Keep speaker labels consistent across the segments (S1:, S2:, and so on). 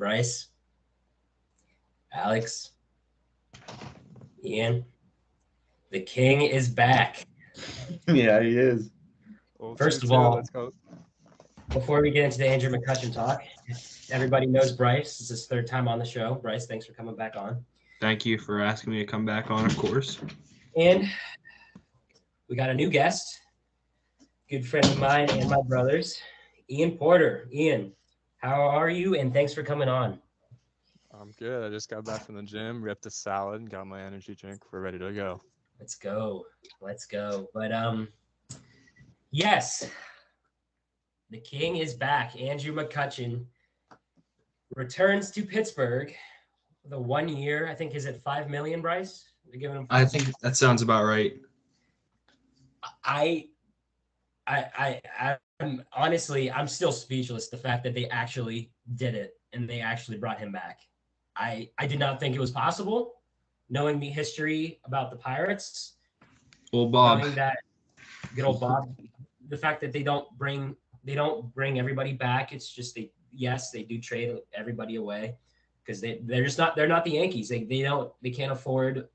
S1: Bryce, Alex, Ian. The king is back.
S2: Yeah, he is.
S1: First of all,
S3: let's go.
S1: before we get into the Andrew McCutcheon talk, everybody knows Bryce. This is his third time on the show. Bryce, thanks for coming back on.
S4: Thank you for asking me to come back on, of course.
S1: And we got a new guest, good friend of mine and my brother's, Ian Porter. Ian, how are you? And thanks for coming on.
S3: I'm good. I just got back from the gym, ripped a salad, got my energy drink. We're ready to go.
S1: Let's go. But yes, the king is back. Andrew McCutcheon returns to Pittsburgh. The 1 year, I think, is it $5 million, Bryce? They're giving him.
S4: I think that sounds about right.
S1: I'm honestly, I'm still speechless. The fact that they actually did it and they actually brought him back. I did not think it was possible, knowing the history about the Pirates.
S4: Old Bob.
S1: Knowing that good old Bob. The fact that they don't bring everybody back. It's just they do trade everybody away because they're not the Yankees. They can't afford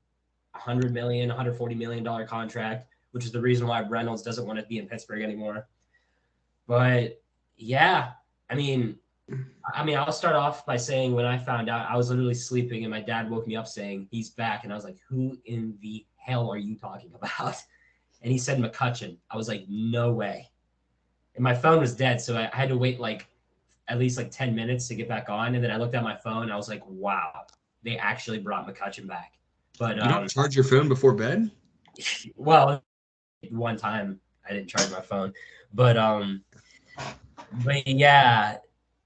S1: $100 million, $140 million contract, which is the reason why Reynolds doesn't want to be in Pittsburgh anymore. But yeah, I mean, I'll start off by saying when I found out, I was literally sleeping and my dad woke me up saying he's back, and I was like, who in the hell are you talking about? And he said McCutcheon. I was like, no way. And my phone was dead, so I had to wait at least 10 minutes to get back on. And then I looked at my phone and I was like, wow, they actually brought McCutcheon back. But
S4: you don't charge your phone before bed?
S1: Well, one time I didn't charge my phone. But yeah,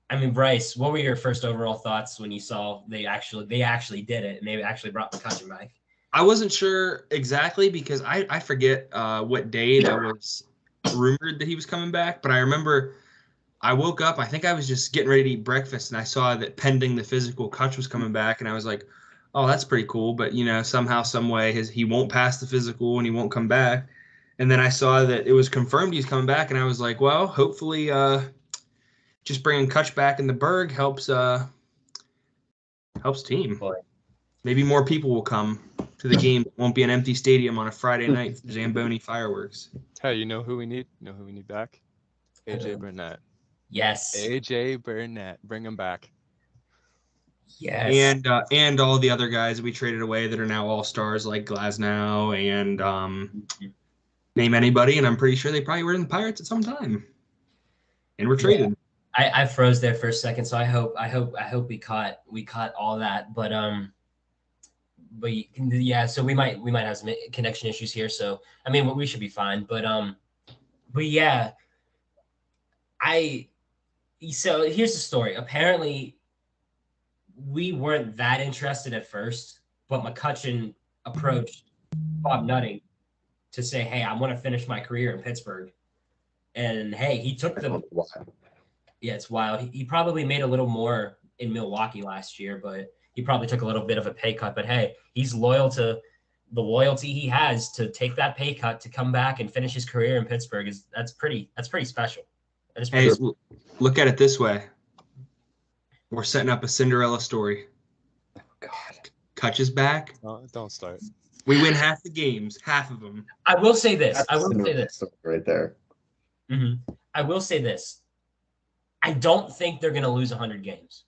S1: I mean, Bryce, what were your first overall thoughts when you saw they actually did it and they actually brought McCutcheon back?
S4: I wasn't sure exactly because I forget what day that was rumored that he was coming back, but I remember I woke up, I think I was just getting ready to eat breakfast, and I saw that pending the physical, Kutch was coming back, and I was like, oh, that's pretty cool, but, somehow, some way, he won't pass the physical and he won't come back. And then I saw that it was confirmed he's coming back, and I was like, well, hopefully just bringing Kutch back in the Berg helps team.
S1: Boy.
S4: Maybe more people will come to the game. It won't be an empty stadium on a Friday night for Zamboni fireworks.
S3: Hey, you know who we need? You know who we need back? AJ Burnett.
S1: Yes.
S3: AJ Burnett. Bring him back.
S1: Yes.
S4: And all the other guys we traded away that are now all-stars like Glasnow and name anybody, and I'm pretty sure they probably were in the Pirates at some time. And were traded.
S1: I froze there for a second, so I hope we caught all that. But yeah, so we might have some connection issues here. So I mean, we should be fine. But yeah, so here's the story. Apparently, we weren't that interested at first, but McCutcheon approached Bob Nutting to say, "Hey, I want to finish my career in Pittsburgh," and hey, he took the. Yeah, it's wild. He probably made a little more in Milwaukee last year, but he probably took a little bit of a pay cut. But hey, he's loyal to the loyalty he has to take that pay cut to come back and finish his career in Pittsburgh. That's pretty special.
S4: Hey, look at it this way. We're setting up a Cinderella story.
S2: Oh, God.
S4: Kutch is back.
S3: No, don't start.
S4: We win half the games, half of them.
S1: I will say this.
S2: Right there.
S1: Mm-hmm. I will say this. I don't think they're going to lose 100 games.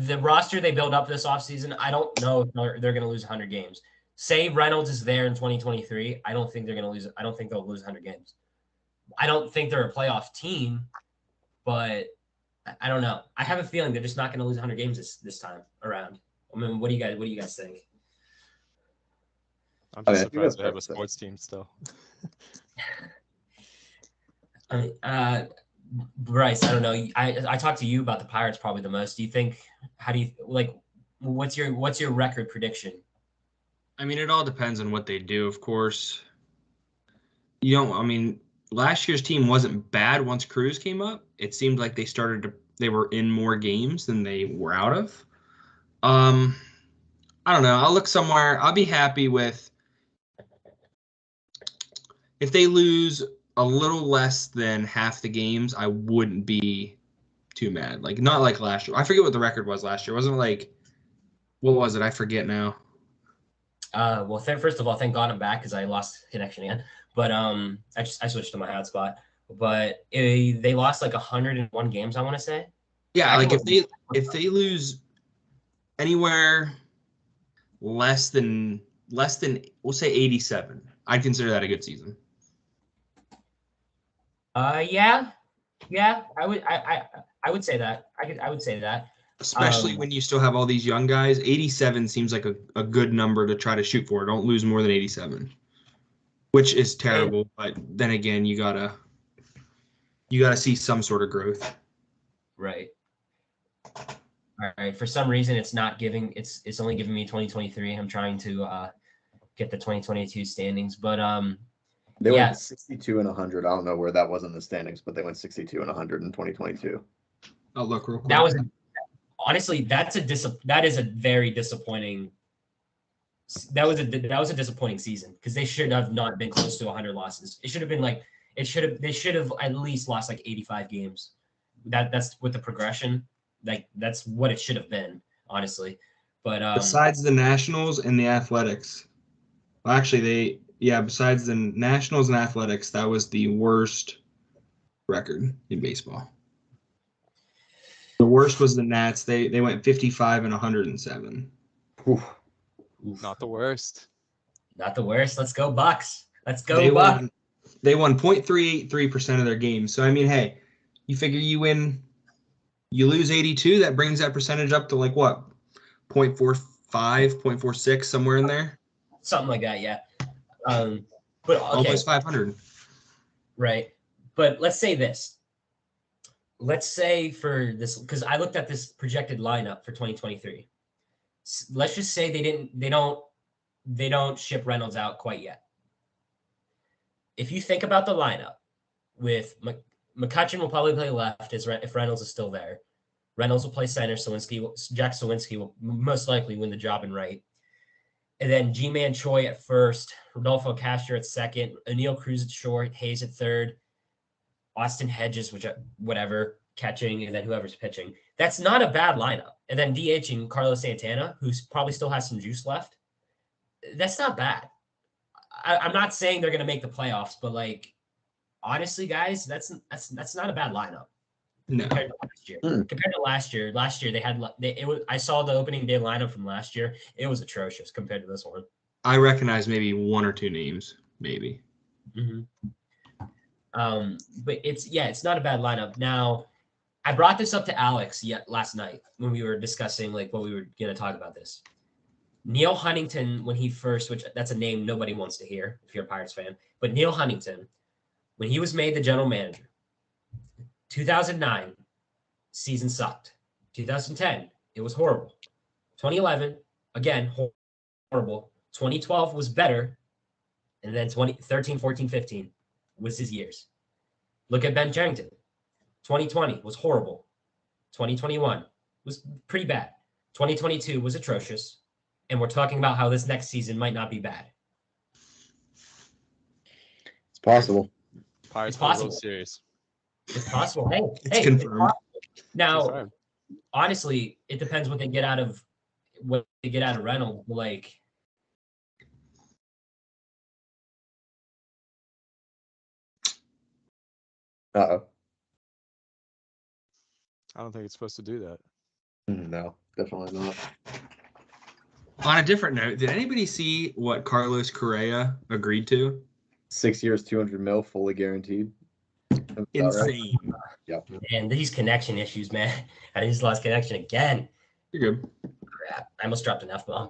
S1: The roster they built up this offseason, I don't know if they're going to lose 100 games. Say Reynolds is there in 2023, I don't think they're going to lose. I don't think they'll lose 100 games. I don't think they're a playoff team, but I don't know. I have a feeling they're just not going to lose 100 games this time around. I mean, what do you guys think?
S3: I'm just surprised they have a sports team still.
S1: I mean, Bryce, I don't know. I talked to you about the Pirates probably the most. Do you think? How do you like? What's your record prediction?
S4: I mean, it all depends on what they do, of course. I mean, last year's team wasn't bad once Cruz came up. It seemed like they were in more games than they were out of. I don't know. I'll look somewhere. I'll be happy with if they lose a little less than half the games. I wouldn't be too mad. Like not like last year. I forget what the record was last year. Wasn't it like what was it? I forget now.
S1: Well, first of all, thank God I'm back because I lost connection again. But I switched to my hotspot. But they lost like 101 games, I want to say.
S4: Yeah, like if they lose anywhere less than we'll say 87, I'd consider that a good season.
S1: Yeah, I would say that. I would say that.
S4: Especially when you still have all these young guys. 87 seems like a good number to try to shoot for. Don't lose more than 87, which is terrible. But then again, you gotta see some sort of growth.
S1: Right. All right. For some reason, it's not giving. It's only giving me 2023. I'm trying to get the 2022 standings, but
S2: They went 62 and 100. I don't know where that was in the standings, but they went 62 and 100 in 2022.
S4: I'll look real quick.
S1: That was honestly that is a very disappointing. That was a disappointing season because they should have not been close to 100 losses. It should have been like they should have at least lost like 85 games. That's with the progression. Like that's what it should have been, honestly. But
S4: besides the Nationals and the Athletics, well, actually besides the Nationals and Athletics, that was the worst record in baseball. The worst was the Nats. They went 55 and 107.
S2: Oof.
S3: Not the worst.
S1: Not the worst. Let's go Bucks. Let's go Bucks.
S4: They won 0.383% of their games. So I mean, hey, you figure you lose 82, that brings that percentage up to like what? 0.45, 0.46, somewhere in there.
S1: Something like that, yeah. But okay.
S4: Almost 500.
S1: Right. But let's say this. Let's say for this, because I looked at this projected lineup for 2023. Let's just say they don't ship Reynolds out quite yet. If you think about the lineup, with McCutchen will probably play left if Reynolds is still there. Reynolds will play center. Jack Sawinski will most likely win the job in right. And then G-Man Choi at first, Rodolfo Castro at second, O'Neal Cruz at short, Hayes at third, Austin Hedges, whatever, catching, and then whoever's pitching. That's not a bad lineup. And then DHing Carlos Santana, who probably still has some juice left. That's not bad. I'm not saying they're going to make the playoffs, but like, honestly, guys, that's not a bad lineup.
S4: No.
S1: Compared to last year. Last year they had I saw the opening day lineup from last year. It was atrocious compared to this one.
S4: I recognize maybe one or two names, maybe.
S1: Mm-hmm. But it's not a bad lineup. Now, I brought this up to Alex last night when we were discussing like what we were going to talk about this. Neil Huntington, when he first, which that's a name nobody wants to hear if you're a Pirates fan, but Neil Huntington, when he was made the general manager, 2009 season sucked. 2010, it was horrible. 2011, again, horrible. 2012 was better. And then 2013, 14, 15 was his years. Look at Ben Cherington. 2020 was horrible. 2021 was pretty bad. 2022 was atrocious. And we're talking about how this next season might not be bad.
S2: It's possible.
S3: Pirates
S1: It's possible.
S3: Series.
S1: It's possible. Hey,
S4: It's confirmed.
S1: Now, honestly, it depends what they get out of Reynolds. Like,
S2: Uh-oh.
S3: I don't think it's supposed to do that.
S2: No, definitely not.
S4: On a different note, did anybody see what Carlos Correa agreed to?
S2: 6 years, 200 mil, fully guaranteed.
S4: Insane.
S2: Right? Yep.
S1: and these connection issues, man. I just lost connection again.
S4: You're good.
S1: Crap. I almost dropped an F-bomb.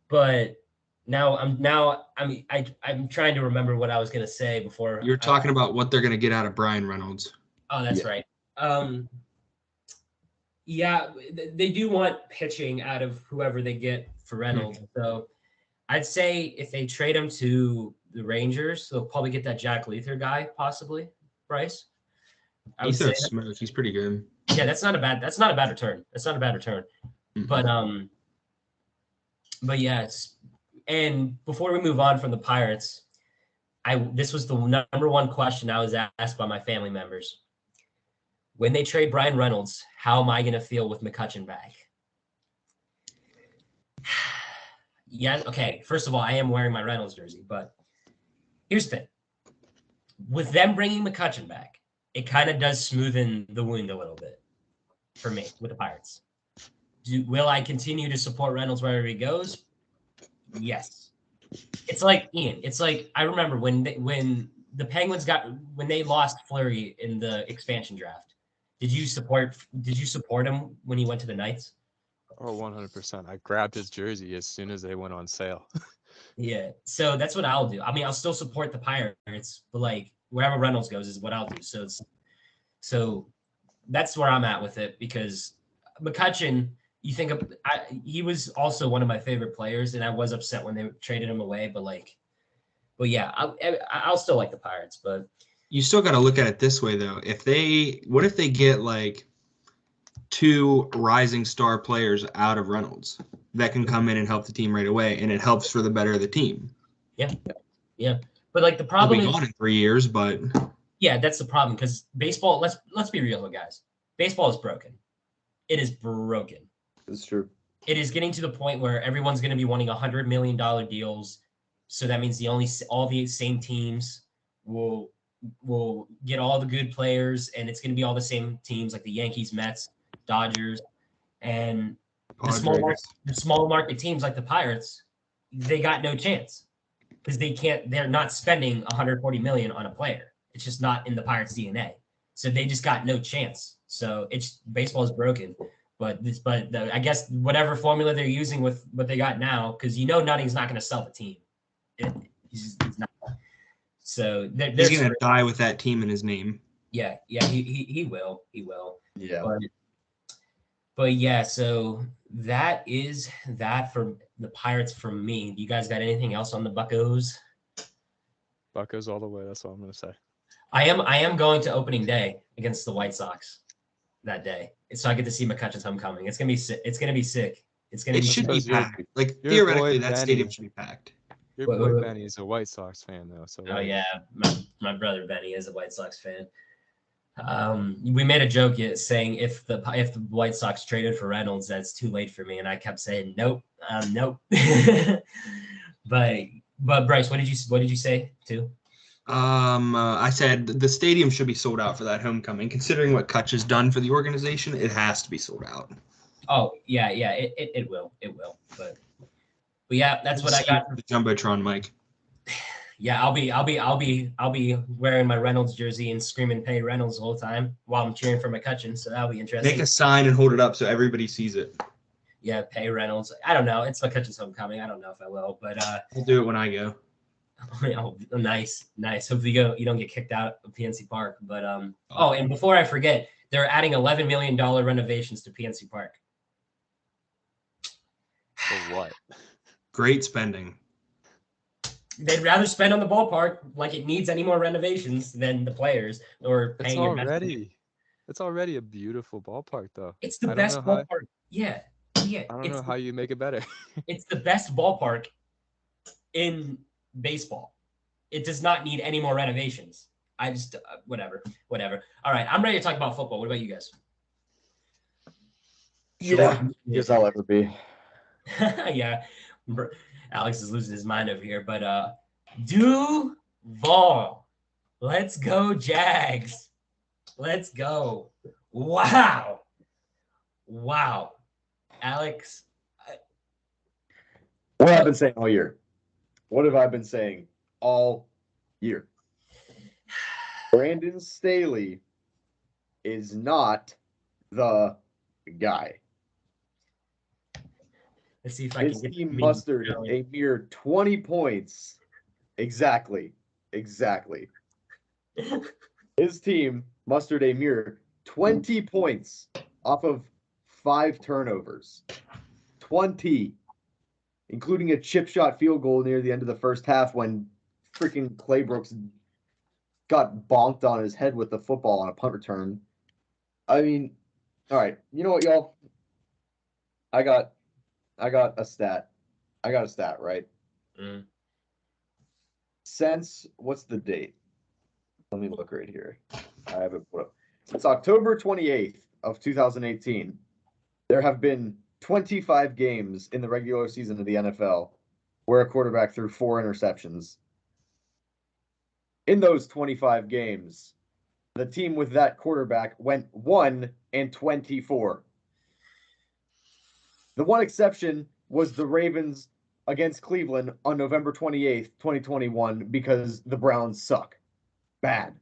S1: But now I'm trying to remember what I was gonna say before.
S4: You're talking about what they're going to get out of Brian Reynolds.
S1: Oh, that's right. Yeah, they do want pitching out of whoever they get for Reynolds. So I'd say if they trade him to the Rangers, they'll probably get that Jack Leither guy, possibly, Bryce.
S4: He's so smooth. He's pretty good.
S1: Yeah, that's not a bad return. That's not a bad return.
S4: Mm-hmm.
S1: But yeah, and before we move on from the Pirates, This was the number one question I was asked by my family members. When they trade Brian Reynolds, how am I going to feel with McCutchen back? Yeah, okay. First of all, I am wearing my Reynolds jersey, but here's the thing. With them bringing McCutchen back, it kind of does smoothen the wound a little bit for me with the Pirates. Will I continue to support Reynolds wherever he goes? Yes. It's like Ian. It's like I remember when the Penguins when they lost Fleury in the expansion draft. Did you support him when he went to the Knights?
S3: Oh, 100%. I grabbed his jersey as soon as they went on sale.
S1: Yeah. So that's what I'll do. I mean, I'll still support the Pirates, but like wherever Reynolds goes is what I'll do. So that's where I'm at with it because McCutchen, you think he was also one of my favorite players, and I was upset when they traded him away. But yeah, I'll still like the Pirates. But
S4: you still got to look at it this way, though. What if they get like 2 rising star players out of Reynolds that can come in and help the team right away, and it helps for the better of the team?
S1: Yeah. But like the problem
S4: He'll be gone in 3 years, but
S1: yeah, that's the problem because baseball. Let's be real, guys. Baseball is broken. It is broken.
S2: It's true.
S1: It is getting to the point where everyone's going to be wanting $100 million deals. So that means all the same teams will get all the good players, and it's going to be all the same teams like the Yankees, Mets, Dodgers, and the small market teams like the Pirates. They got no chance because they're not spending $140 million on a player. It's just not in the Pirates' DNA. So they just got no chance. So baseball is broken. But I guess whatever formula they're using with what they got now, because Nutting's not going to sell the team. He's not. So
S4: he's going to die with that team in his name.
S1: Yeah, he will. He will.
S2: Yeah.
S1: But yeah, so that is that for the Pirates from me. You guys got anything else on the Buccos?
S3: Buccos all the way. That's all I'm going to say.
S1: I am going to opening day against the White Sox that day, so I get to see McCutchen's homecoming. It's gonna be sick. It's gonna be sick.
S4: It should be packed. Like theoretically, that stadium should be packed.
S3: Your boy Benny is a White Sox fan, though. So
S1: oh yeah, my brother Benny is a White Sox fan. We made a joke saying if the White Sox traded for Reynolds, that's too late for me, and I kept saying nope. But Bryce, what did you say too?
S4: I said the stadium should be sold out for that homecoming. Considering what Kutch has done for the organization, it has to be sold out.
S1: Oh yeah, it will. But yeah, that's what I got.
S4: The jumbotron, Mike.
S1: Yeah, I'll be wearing my Reynolds jersey and screaming "Pay Reynolds" the whole time while I'm cheering for McCutchen. So that'll be interesting.
S4: Make a sign and hold it up so everybody sees it.
S1: Yeah, pay Reynolds. I don't know. It's McCutchen's homecoming. I don't know if I will, but
S4: I'll do it when I go.
S1: Oh, nice. Hopefully you don't get kicked out of PNC Park. But and before I forget, they're adding $11 million renovations to PNC Park.
S3: For what?
S4: Great spending.
S1: They'd rather spend on the ballpark like it needs any more renovations than the players or paying
S3: It's already a beautiful ballpark, though.
S1: It's the best ballpark. Yeah.
S3: I don't know how you make it better.
S1: It's the best ballpark in baseball. It does not need any more renovations. I just whatever. All right, I'm ready to talk about football. What about you guys?
S2: Yeah, guess I'll ever be.
S1: Yeah, Alex is losing his mind over here, but Duval, let's go Jags, let's go! Wow, Alex.
S2: What have I been saying all year? What have I been saying all year? Brandon Staley is not the guy.
S1: Let's see if I
S2: His
S1: can get
S2: team mustered a mere 20 points. Exactly. His team mustered a mere 20 points off of 5 turnovers. 20. Including a chip shot field goal near the end of the first half when freaking Claybrooks got bonked on his head with the football on a punt return. I mean, all right. You know what, y'all? I got a stat. Right? 60% since, what's the date? Let me look right here. I have it put up. Since October 28th of 2018, there have been 25 games in the regular season of the NFL where a quarterback threw 4 interceptions. In those 25 games, the team with that quarterback went 1-24. The one exception was the Ravens against Cleveland on November 28th, 2021, because the Browns suck. Bad.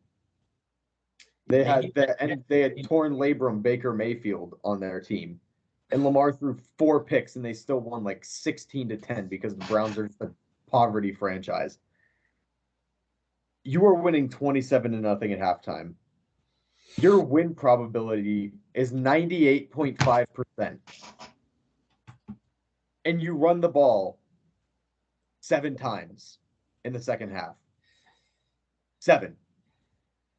S2: They had torn labrum Baker Mayfield on their team. And Lamar threw 4 picks and they still won like 16-10 because the Browns are just a poverty franchise. You are winning 27-0 at halftime. Your win probability is 98.5%. And you run the ball 7 times in the second half. 7.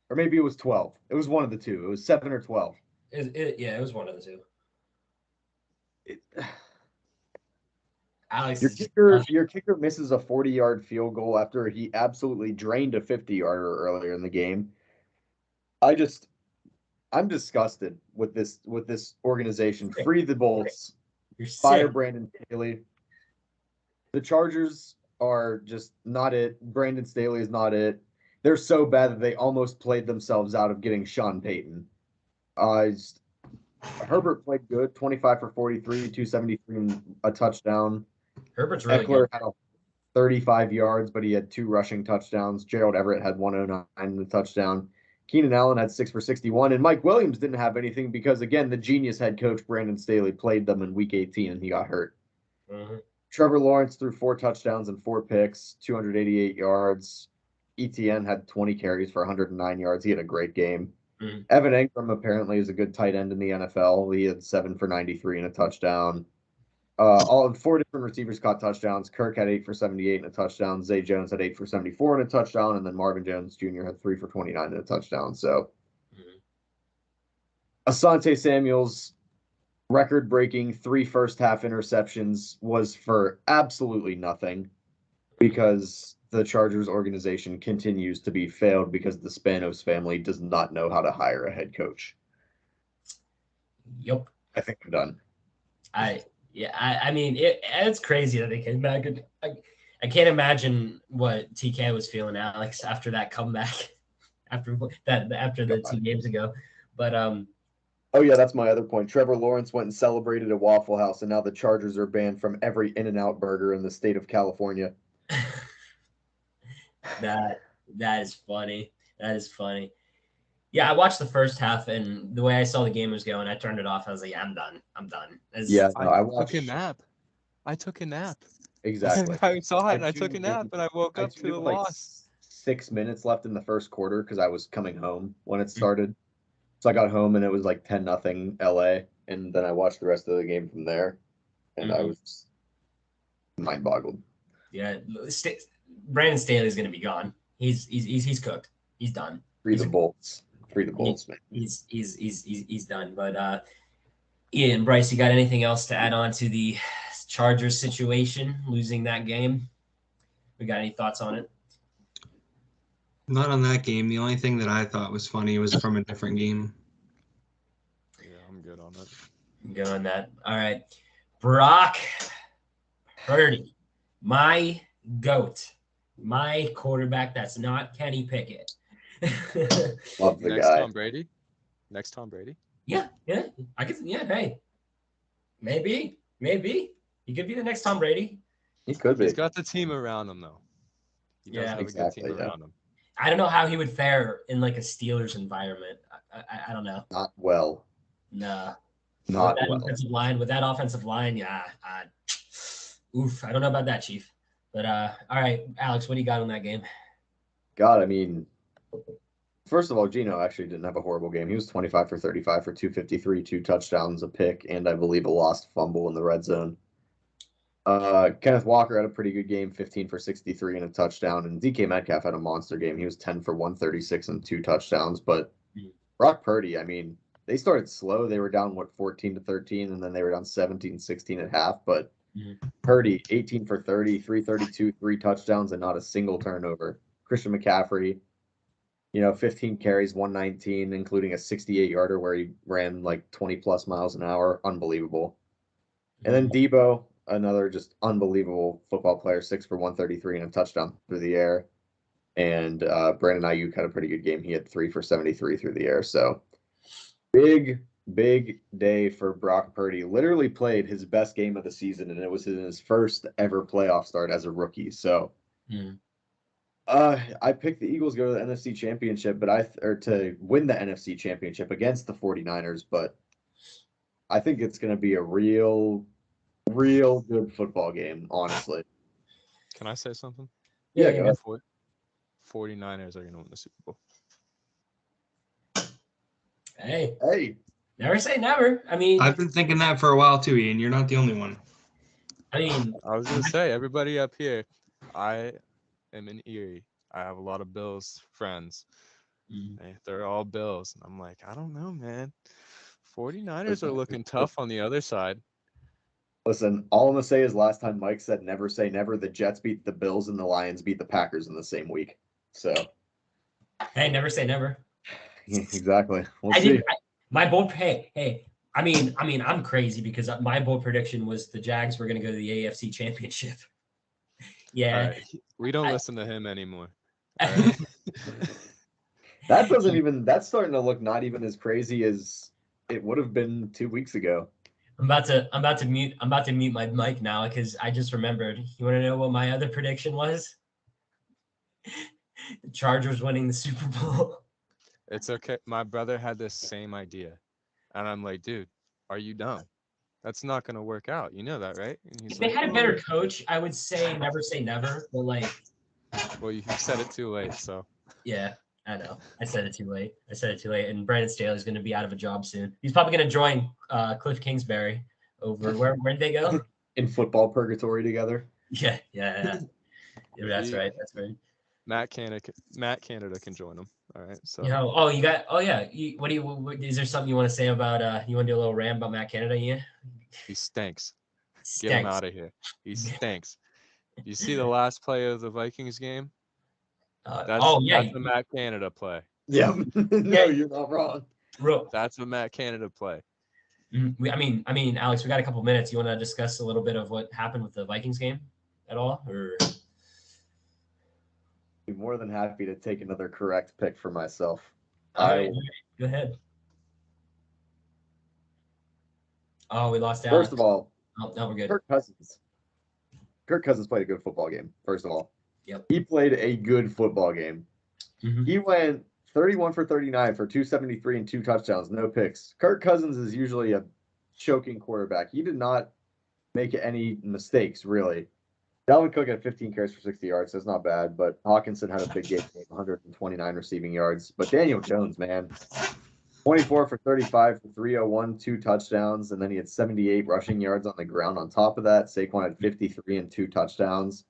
S2: Or maybe it was 12. It was one of the two. It was 7 or 12.
S1: It was one of the two. Alex,
S2: your kicker misses a 40-yard field goal after he absolutely drained a 50-yarder earlier in the game. I'm disgusted with this organization. Free the Bolts.
S1: You're
S2: Fire
S1: sick.
S2: Brandon Staley. The Chargers are just not it. Brandon Staley is not it. They're so bad that they almost played themselves out of getting Sean Payton. Herbert played good, 25 for 43, 273 and a touchdown.
S1: Herbert's really
S2: Eckler
S1: good.
S2: had 35 yards, but he had 2 rushing touchdowns. Gerald Everett had 109 and a touchdown. Keenan Allen had 6 for 61, and Mike Williams didn't have anything because, again, the genius head coach Brandon Staley played them in Week 18 and he got hurt.
S1: Mm-hmm.
S2: Trevor Lawrence threw 4 touchdowns and 4 picks, 288 yards. ETN had 20 carries for 109 yards. He had a great game.
S1: Mm-hmm.
S2: Evan Engram apparently is a good tight end in the NFL. He had 7 for 93 and a touchdown. All 4 different receivers caught touchdowns. Kirk had 8 for 78 and a touchdown. Zay Jones had 8 for 74 and a touchdown, and then Marvin Jones Jr. had 3 for 29 and a touchdown. So, Asante Samuel's record-breaking 3 first-half interceptions was for absolutely nothing because the Chargers organization continues to be failed because the Spanos family does not know how to hire a head coach.
S1: Yep.
S2: I think I'm done.
S1: I mean, it's crazy that they came back. I can't imagine what TK was feeling, Alex, after that comeback, after the 2 games ago. But
S2: oh yeah, that's my other point. Trevor Lawrence went and celebrated at Waffle House, and now the Chargers are banned from every In-N-Out burger in the state of California.
S1: that is funny. That is funny. Yeah, I watched the first half, and the way I saw the game was going, I turned it off. I was like, I'm done.
S3: I took a nap.
S2: Exactly.
S3: I saw it and I took a nap, and I woke up to the
S2: like
S3: loss.
S2: 6 minutes left in the first quarter because I was coming home when it started. So I got home and it was like 10-0 LA, and then I watched the rest of the game from there, and I was mind boggled.
S1: Yeah, Brandon Staley's gonna be gone. He's cooked. He's done.
S2: Free the Bolts, man.
S1: He's done. But Ian, Bryce, you got anything else to add on to the Chargers situation, losing that game? We got any thoughts on it?
S4: Not on that game. The only thing that I thought was funny was from a different game.
S3: Yeah, I'm good on it.
S1: Good on that. All right. Brock Purdy, my GOAT, my quarterback that's not Kenny Pickett.
S2: Love the
S3: Next
S2: guy.
S3: Next Tom Brady?
S1: Yeah. Hey, maybe. He could be the next Tom Brady.
S2: He could be.
S3: He's got the team around him, though. He does have
S2: exactly,
S3: a good team around him.
S1: I don't know how he would fare in like a Steelers environment. I don't know.
S2: Not well.
S1: Nah.
S2: Not
S1: with that
S2: well.
S1: offensive line, with that offensive line, yeah. Oof. I don't know about that, Chief. But all right, Alex, what do you got on that game?
S2: God, I mean, first of all, Geno actually didn't have a horrible game. He was 25 for 35 for 253, 2 touchdowns, a pick, and I believe a lost fumble in the red zone. Kenneth Walker had a pretty good game, 15 for 63 and a touchdown, and DK Metcalf had a monster game. He was 10 for 136 and 2 touchdowns. But Brock Purdy, I mean, they started slow. They were down 14-13, and then they were down 17-16 at half. But Purdy, 18 for 30, 332, 3 touchdowns, and not a single turnover. Christian McCaffrey, 15 carries, 119, including a 68-yarder where he ran like 20-plus miles an hour. Unbelievable. And then Debo, another just unbelievable football player, 6 for 133 and a touchdown through the air. And Brandon Ayuk had a pretty good game. He had 3 for 73 through the air. So big day for Brock Purdy. Literally played his best game of the season, and it was in his first ever playoff start as a rookie. So I picked the Eagles to go to the NFC Championship, to win the NFC Championship against the 49ers, but I think it's going to be a real good football game, honestly.
S3: Can I say something?
S2: Yeah, go ahead.
S3: 49ers are going to win the Super Bowl.
S1: Hey, never say never. I mean,
S4: I've been thinking that for a while too, Ian. You're not the only one.
S3: I was going to say, everybody up here, I am in Erie. I have a lot of Bills friends. They're all Bills. And I'm like, I don't know, man. 49ers are looking tough on the other side.
S2: Listen, all I'm going to say is last time Mike said never say never, the Jets beat the Bills and the Lions beat the Packers in the same week. So,
S1: hey, never say never.
S2: Exactly. We'll see.
S1: My bold I'm crazy because my bold prediction was the Jags were going to go to the AFC Championship. Yeah.
S3: Right. We don't listen to him anymore. Right?
S2: That's starting to look not even as crazy as it would have been 2 weeks ago.
S1: I'm about to mute my mic now because I just remembered. You want to know what my other prediction was? The Chargers winning the Super Bowl.
S3: It's okay. My brother had this same idea. And I'm like, dude, are you dumb? That's not going to work out. You know that, right? And he's
S1: if they had a better coach, I would say never say never. But
S3: well, you said it too late, so.
S1: Yeah, I know. I said it too late. And Brandon Staley's going to be out of a job soon. He's probably going to join Cliff Kingsbury over where'd they go?
S2: In football purgatory together.
S1: Yeah. That's right.
S3: Matt Canada can join him. All right. So.
S1: Is there something you want to say about? You want to do a little rant about Matt Canada? Yeah.
S3: He stinks. Get him out of here. He stinks. You see the last play of the Vikings game? That's a Matt Canada play.
S2: Yeah. No, you're not wrong.
S3: That's a Matt Canada play.
S1: I mean, Alex, we got a couple minutes. You want to discuss a little bit of what happened with the Vikings game at all, or?
S2: Be more than happy to take another correct pick for myself.
S1: All right. Go ahead. Oh, we lost Alex.
S2: First of all,
S1: no, we're good.
S2: Kirk Cousins played a good football game. First of all,
S1: yep,
S2: he played a good football game. He went 31 for 39 for 273 and 2 touchdowns, no picks. Kirk Cousins is usually a choking quarterback. He did not make any mistakes, really. Dalvin Cook had 15 carries for 60 yards, so it's not bad. But Hawkinson had a big game, 129 receiving yards. But Daniel Jones, man, 24 for 35 for 301, 2 touchdowns, and then he had 78 rushing yards on the ground. On top of that, Saquon had 53 and 2 touchdowns.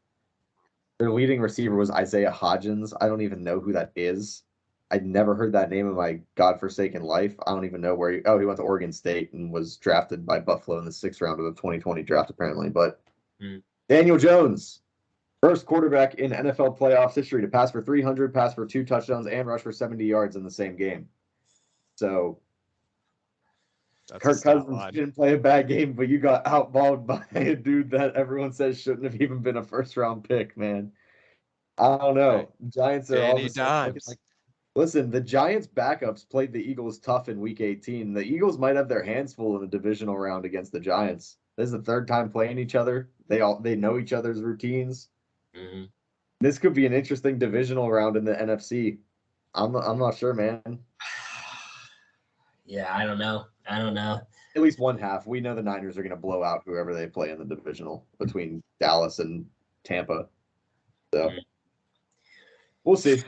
S2: Their leading receiver was Isaiah Hodgins. I don't even know who that is. I'd never heard that name in my godforsaken life. I don't even know where he went to Oregon State and was drafted by Buffalo in the 6th round of the 2020 draft, apparently. But Daniel Jones, first quarterback in NFL playoffs history to pass for 300, pass for 2 touchdowns, and rush for 70 yards in the same game. So Kirk Cousins didn't play a bad game, but you got outballed by a dude that everyone says shouldn't have even been a first-round pick, man. I don't know.
S3: Right.
S2: Giants are all the
S3: same.
S2: Listen, the Giants backups played the Eagles tough in Week 18. The Eagles might have their hands full in the divisional round against the Giants. This is the 3rd time playing each other. They know each other's routines. This could be an interesting divisional round in the NFC. I'm not sure, man.
S1: Yeah, I don't know.
S2: At least one half. We know the Niners are going to blow out whoever they play in the divisional between Dallas and Tampa. So we'll see.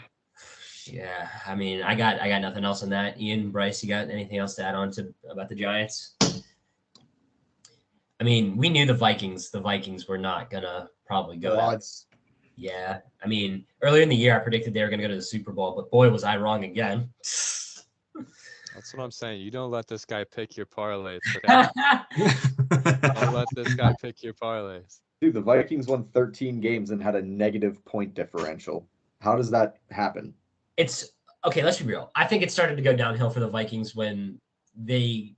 S1: Yeah, I mean, I got nothing else on that. Ian, Bryce, you got anything else to add on about the Giants? I mean, we knew the Vikings were not gonna probably go.
S2: Odds.
S1: Yeah, I mean, earlier in the year, I predicted they were gonna go to the Super Bowl, but boy, was I wrong again.
S3: That's what I'm saying. You don't let this guy pick your parlays. Okay? Don't let this guy pick your parlays.
S2: Dude, the Vikings won 13 games and had a negative point differential. How does that happen?
S1: It's okay. Let's be real. I think it started to go downhill for the Vikings when they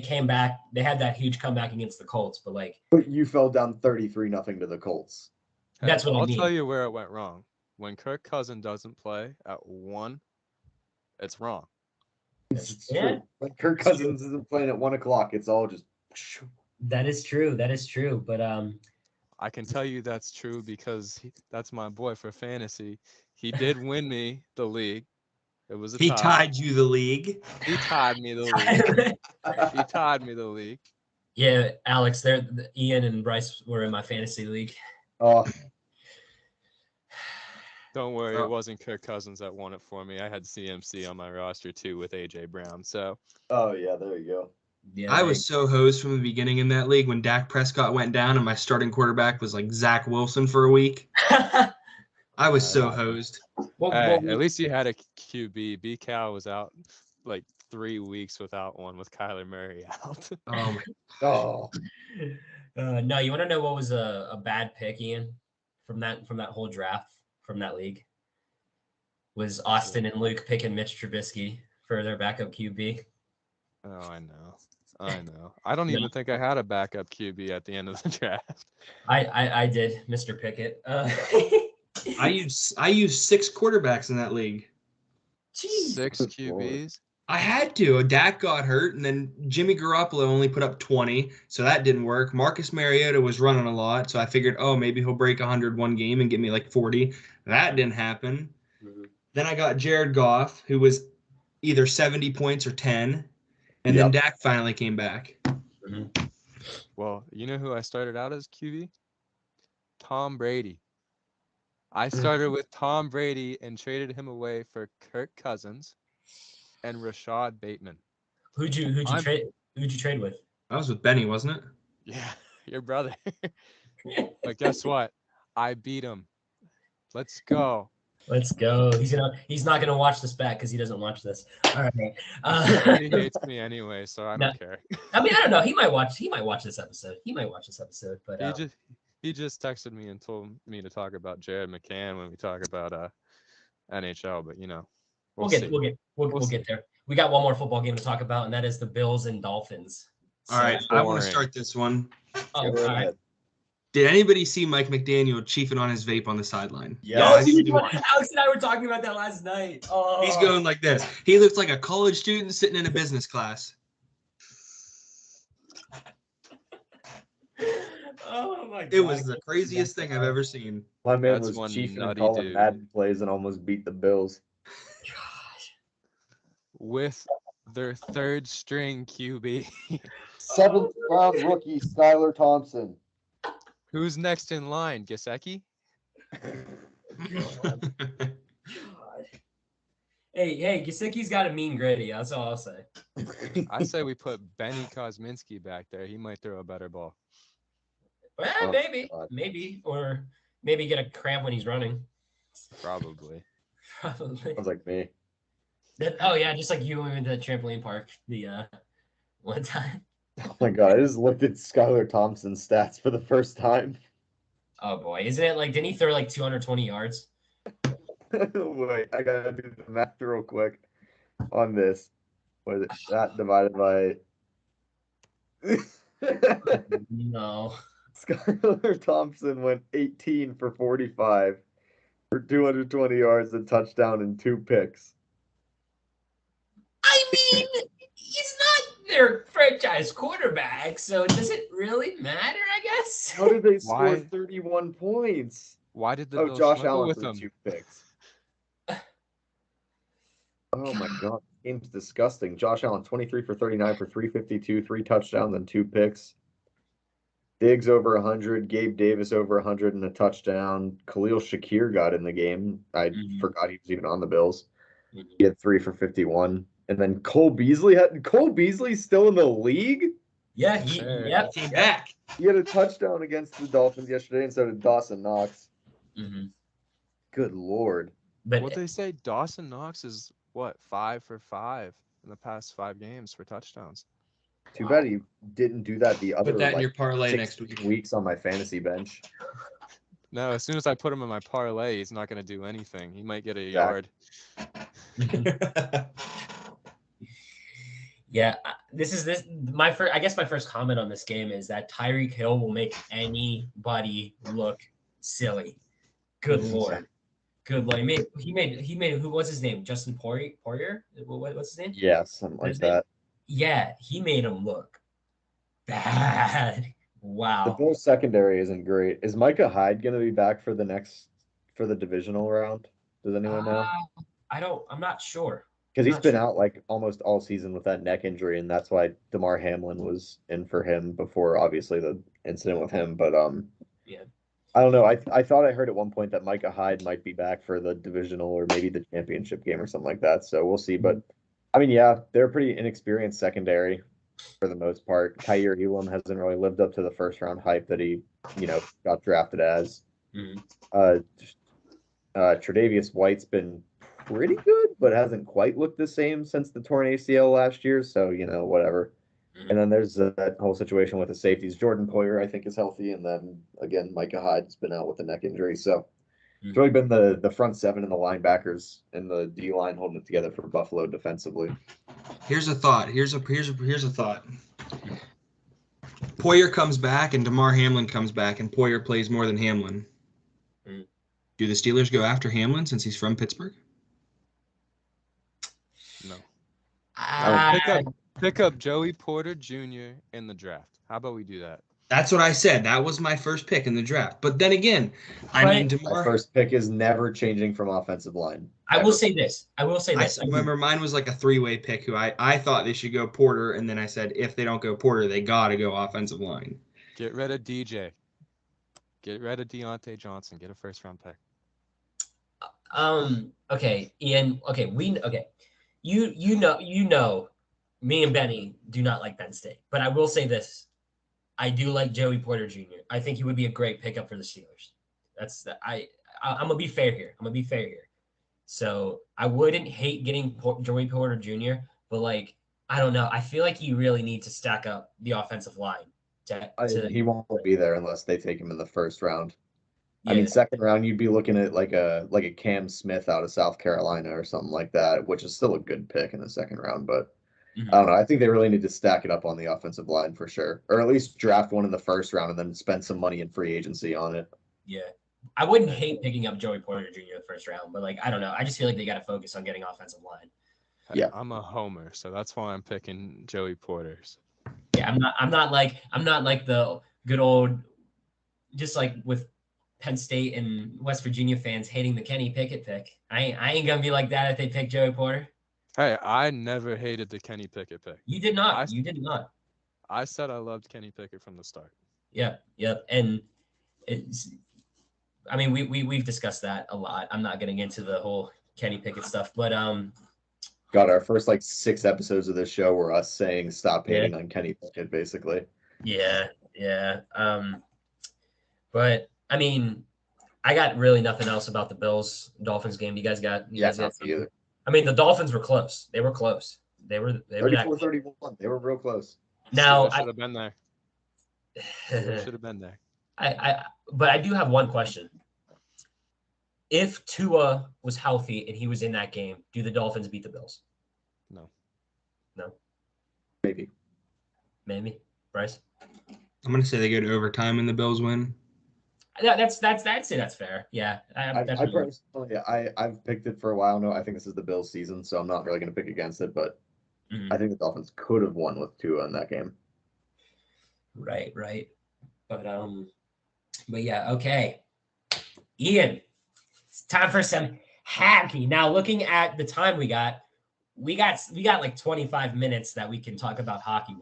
S1: came back. They had that huge comeback against the Colts, but like
S2: But you fell down 33-0 to the Colts.
S3: Hey,
S1: that's what I
S3: I'll
S1: mean.
S3: tell you where it went wrong. When Kirk Cousins doesn't play at 1, it's wrong.
S2: It's
S1: Yeah.
S2: true. When Kirk Cousins isn't playing at 1 o'clock, it's all just.
S1: That is true. That is true. But
S3: I can tell you that's true because that's my boy for fantasy. He did win me the league. It was a
S4: He
S3: tie.
S4: tied you the league.
S3: He tied me the league. He tied me the league.
S1: yeah, Alex, Ian and Bryce were in my fantasy league.
S2: Oh,
S3: Don't worry,
S4: Oh.
S3: it wasn't Kirk Cousins that won it for me. I had CMC on my roster too with AJ Brown. So
S2: yeah, there you go.
S1: Yeah,
S4: I was so hosed from the beginning in that league when Dak Prescott went down and my starting quarterback was like Zach Wilson for a week. I was so hosed.
S3: hey, at least you had a QB. B Cal was out like 3 weeks without one with Kyler Murray out.
S4: Oh my!
S2: Oh,
S1: no, you want to know what was a bad pick, Ian, from that whole draft from that league? Was Austin and Luke picking Mitch Trubisky for their backup QB?
S3: Oh, I know. I don't even think I had a backup QB at the end of the draft.
S1: I did, Mr. Pickett.
S4: I used 6 quarterbacks in that league.
S1: Jeez.
S3: 6 QBs.
S4: I had to. Dak got hurt, and then Jimmy Garoppolo only put up 20, so that didn't work. Marcus Mariota was running a lot, so I figured, oh, maybe he'll break 100 one game and get me like 40. That didn't happen.
S2: Mhm.
S4: Then I got Jared Goff, who was either 70 points or 10, and then Dak finally came back.
S1: Mhm.
S3: Well, you know who I started out as QB? Tom Brady. I started with Tom Brady and traded him away for Kirk Cousins and Rashad Bateman.
S1: Who'd you trade with?
S4: I was with Benny, wasn't it?
S3: Yeah, your brother. But guess what? I beat him. Let's go.
S1: Let's go. He's not gonna watch this back because he doesn't watch this. All right.
S3: He hates me anyway, so I don't care.
S1: I mean, I don't know. He might watch this episode. But
S3: he just texted me and told me to talk about Jared McCann when we talk about NHL. But we'll
S1: get there. We got one more football game to talk about, and that is the Bills and Dolphins.
S4: All right, I want to start this one.
S1: Oh, all right.
S4: Did anybody see Mike McDaniel chiefing on his vape on the sideline?
S2: Yes.
S1: Alex and I were talking about that last night. Oh.
S4: He's going like this. He looks like a college student sitting in a business class.
S1: Oh my god.
S4: It was the craziest thing I've ever seen.
S2: My man
S3: That's
S2: was
S3: one
S2: chiefing and
S3: nutty
S2: calling
S3: dude.
S2: Madden plays and almost beat the Bills.
S3: With their third string QB.
S2: 7th round rookie Skylar Thompson.
S3: Who's next in line? Gesicki?
S1: Hey, Gesicki's got a mean gritty. That's all I'll say.
S3: I say we put Benny Kosminski back there. He might throw a better ball.
S1: Well, maybe, or maybe get a cramp when he's running.
S3: Probably.
S2: Sounds like me.
S1: Just like you went to the trampoline park the one time.
S2: Oh my god, I just looked at Skylar Thompson's stats for the first time.
S1: Oh boy, isn't it like? Didn't he throw like 220 yards?
S2: Wait, I gotta do the math real quick on this. What is it? That divided by.
S1: No.
S2: Skylar Thompson went 18 for 45 for 220 yards, a touchdown, and 2 picks.
S1: I mean, he's not their franchise quarterback, so does it really matter? I guess.
S2: How did they score 31 points?
S3: Why did the Bills
S2: Josh
S3: struggle
S2: Allen
S3: with
S2: threw
S3: him?
S2: 2 picks. Oh my god, this game's disgusting. Josh Allen 23 for 39 for 352, 3 touchdowns and 2 picks. Diggs over 100, Gabe Davis over 100 and a touchdown. Khalil Shakir got in the game. I forgot he was even on the Bills. He had 3 for 51. And then Cole Beasley's still in the league?
S1: Yeah, he
S4: came back.
S2: He had a touchdown against the Dolphins yesterday, and so did Dawson Knox.
S1: Mm-hmm.
S2: Good lord.
S1: But
S3: What they say, Dawson Knox is what, 5 for 5 in the past 5 games for touchdowns.
S2: Too bad he didn't do that the other
S4: Put that in
S2: like
S4: your parlay
S2: 6
S4: next week.
S2: weeks on my fantasy bench.
S3: No, as soon as I put him in my parlay, he's not going to do anything. He might get a
S2: Yeah.
S3: yard.
S1: Yeah, my first. I guess my first comment on this game is that Tyreek Hill will make anybody look silly. Good lord, good lord. He made. Who was his name? Justin Poirier. What's his name?
S2: Yeah, something like that.
S1: Yeah, he made him look bad.
S2: The
S1: Wow.
S2: Bills secondary isn't great. Is Micah Hyde going to be back for the divisional round? Does anyone know?
S1: I'm not sure.
S2: Because he's
S1: not
S2: been
S1: sure.
S2: out like almost all season with that neck injury, and that's why DeMar Hamlin was in for him before obviously the incident with him. But
S1: Yeah.
S2: I don't know. I thought I heard at one point that Micah Hyde might be back for the divisional or maybe the championship game or something like that. So we'll see. But I mean, yeah, they're a pretty inexperienced secondary for the most part. Kyer Elam hasn't really lived up to the first round hype that he, got drafted as. Tre'Davious White's been pretty good, but hasn't quite looked the same since the torn ACL last year. So, whatever. And then there's that whole situation with the safeties. Jordan Poyer, I think, is healthy. And then, again, Micah Hyde's been out with a neck injury. So it's really been the front seven and the linebackers and the D-line holding it together for Buffalo defensively.
S4: Here's a thought. Here's a thought. Poyer comes back and DeMar Hamlin comes back and Poyer plays more than Hamlin. Do the Steelers go after Hamlin since he's from Pittsburgh?
S3: No.
S1: I
S3: Pick up Joey Porter Jr. in the draft. How about we do that?
S4: That's what I said. That was my first pick in the draft. But then again,
S2: My
S4: DeMar.
S2: first pick is never changing from offensive line.
S1: I will say this. I
S4: remember mine was like a 3-way pick who I thought they should go Porter, and then I said if they don't go Porter, they gotta go offensive line.
S3: Get rid of DJ. Get rid of Deontay Johnson. Get a first-round pick.
S1: Okay, Ian. Okay, You know, me and Benny do not like Penn State, but I will say this: I do like Joey Porter Jr. I think he would be a great pickup for the Steelers. I'm gonna be fair here. So I wouldn't hate getting Joey Porter Jr., but I don't know. I feel like you really need to stack up the offensive line.
S2: He won't be there unless they take him in the first round.
S1: Yeah.
S2: I mean, second round, you'd be looking at like a Cam Smith out of South Carolina or something like that, which is still a good pick in the second round. But I don't know. I think they really need to stack it up on the offensive line for sure, or at least draft one in the first round and then spend some money in free agency on it.
S1: Yeah. I wouldn't hate picking up Joey Porter Jr. in the first round, but I don't know. I just feel like they got to focus on getting offensive line.
S2: Yeah.
S3: I'm a homer, so that's why I'm picking Joey Porter's.
S1: Yeah, I'm not like the good old, just like with Penn State and West Virginia fans hating the Kenny Pickett pick. I ain't gonna be like that if they pick Joey Porter.
S3: Hey, I never hated the Kenny Pickett pick.
S1: You did not. You did not.
S3: I said I loved Kenny Pickett from the start.
S1: Yeah, and we've discussed that a lot. I'm not getting into the whole Kenny Pickett stuff, but
S2: God, our first 6 episodes of this show were us saying stop hating on Kenny Pickett, basically.
S1: Yeah. But I mean, I got really nothing else about the Bills Dolphins game. You guys got
S2: either.
S1: I mean, the Dolphins were close. They were close. They were
S2: 34-31. They were real close.
S1: Now
S3: should have been there. Should have been there.
S1: But I do have one question. If Tua was healthy and he was in that game, do the Dolphins beat the Bills?
S3: No.
S2: Maybe.
S1: Bryce?
S4: I'm gonna say they go to overtime and the Bills win.
S1: I'd say that's fair. Yeah.
S2: I've picked it for a while now. I think this is the Bills season, so I'm not really going to pick against it, but I think the Dolphins could have won with Tua in that game.
S1: Right. But yeah, okay. Ian, it's time for some hockey. Now, looking at the time we got like 25 minutes that we can talk about hockey.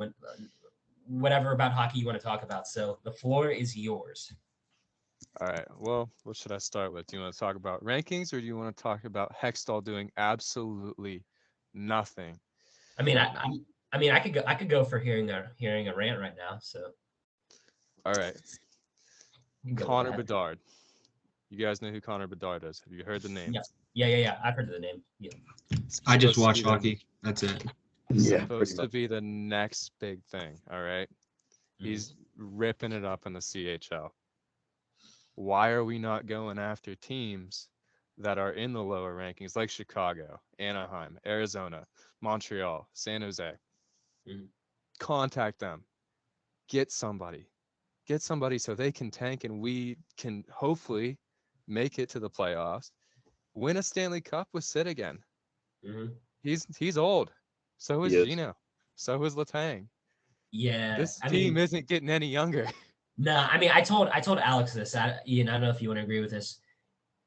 S1: Whatever about hockey you want to talk about. So the floor is yours.
S3: All right. Well, what should I start with? Do you want to talk about rankings, or do you want to talk about Hextall doing absolutely nothing?
S1: I mean, I could go for hearing a rant right now. So.
S3: All right. Connor Bedard. You guys know who Connor Bedard is? Have you heard the name?
S1: Yeah. I've heard of the name. Yeah.
S4: I just watch hockey. That's it.
S2: Yeah,
S3: supposed to be the next big thing. All right. He's ripping it up in the CHL. Why are we not going after teams that are in the lower rankings like Chicago, Anaheim, Arizona, Montreal, San Jose? Contact them. Get somebody so they can tank and we can hopefully make it to the playoffs, win a Stanley Cup with Sid again. He's old. So is Gino. So is Letang.
S1: Yeah.
S3: This team isn't getting any younger.
S1: Nah, I mean, I told Alex this. Ian, I don't know if you want to agree with this.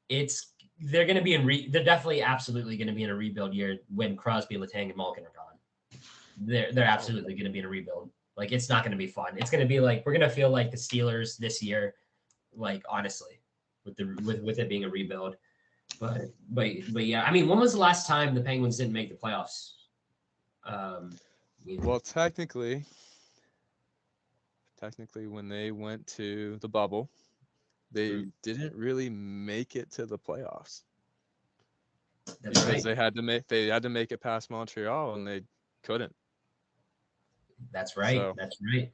S1: They're going to be they're definitely absolutely going to be in a rebuild year when Crosby, Letang, and Malkin are gone. They're absolutely going to be in a rebuild. Like, it's not going to be fun. It's going to be like, we're going to feel like the Steelers this year, like, honestly, with it being a rebuild. But yeah, I mean, when was the last time the Penguins didn't make the playoffs?
S3: Well, technically, when they went to the bubble, they didn't really make it to the playoffs.
S1: That's
S3: because
S1: right.
S3: they had to make it past Montreal and they couldn't.
S1: That's right.
S3: So,
S1: that's right.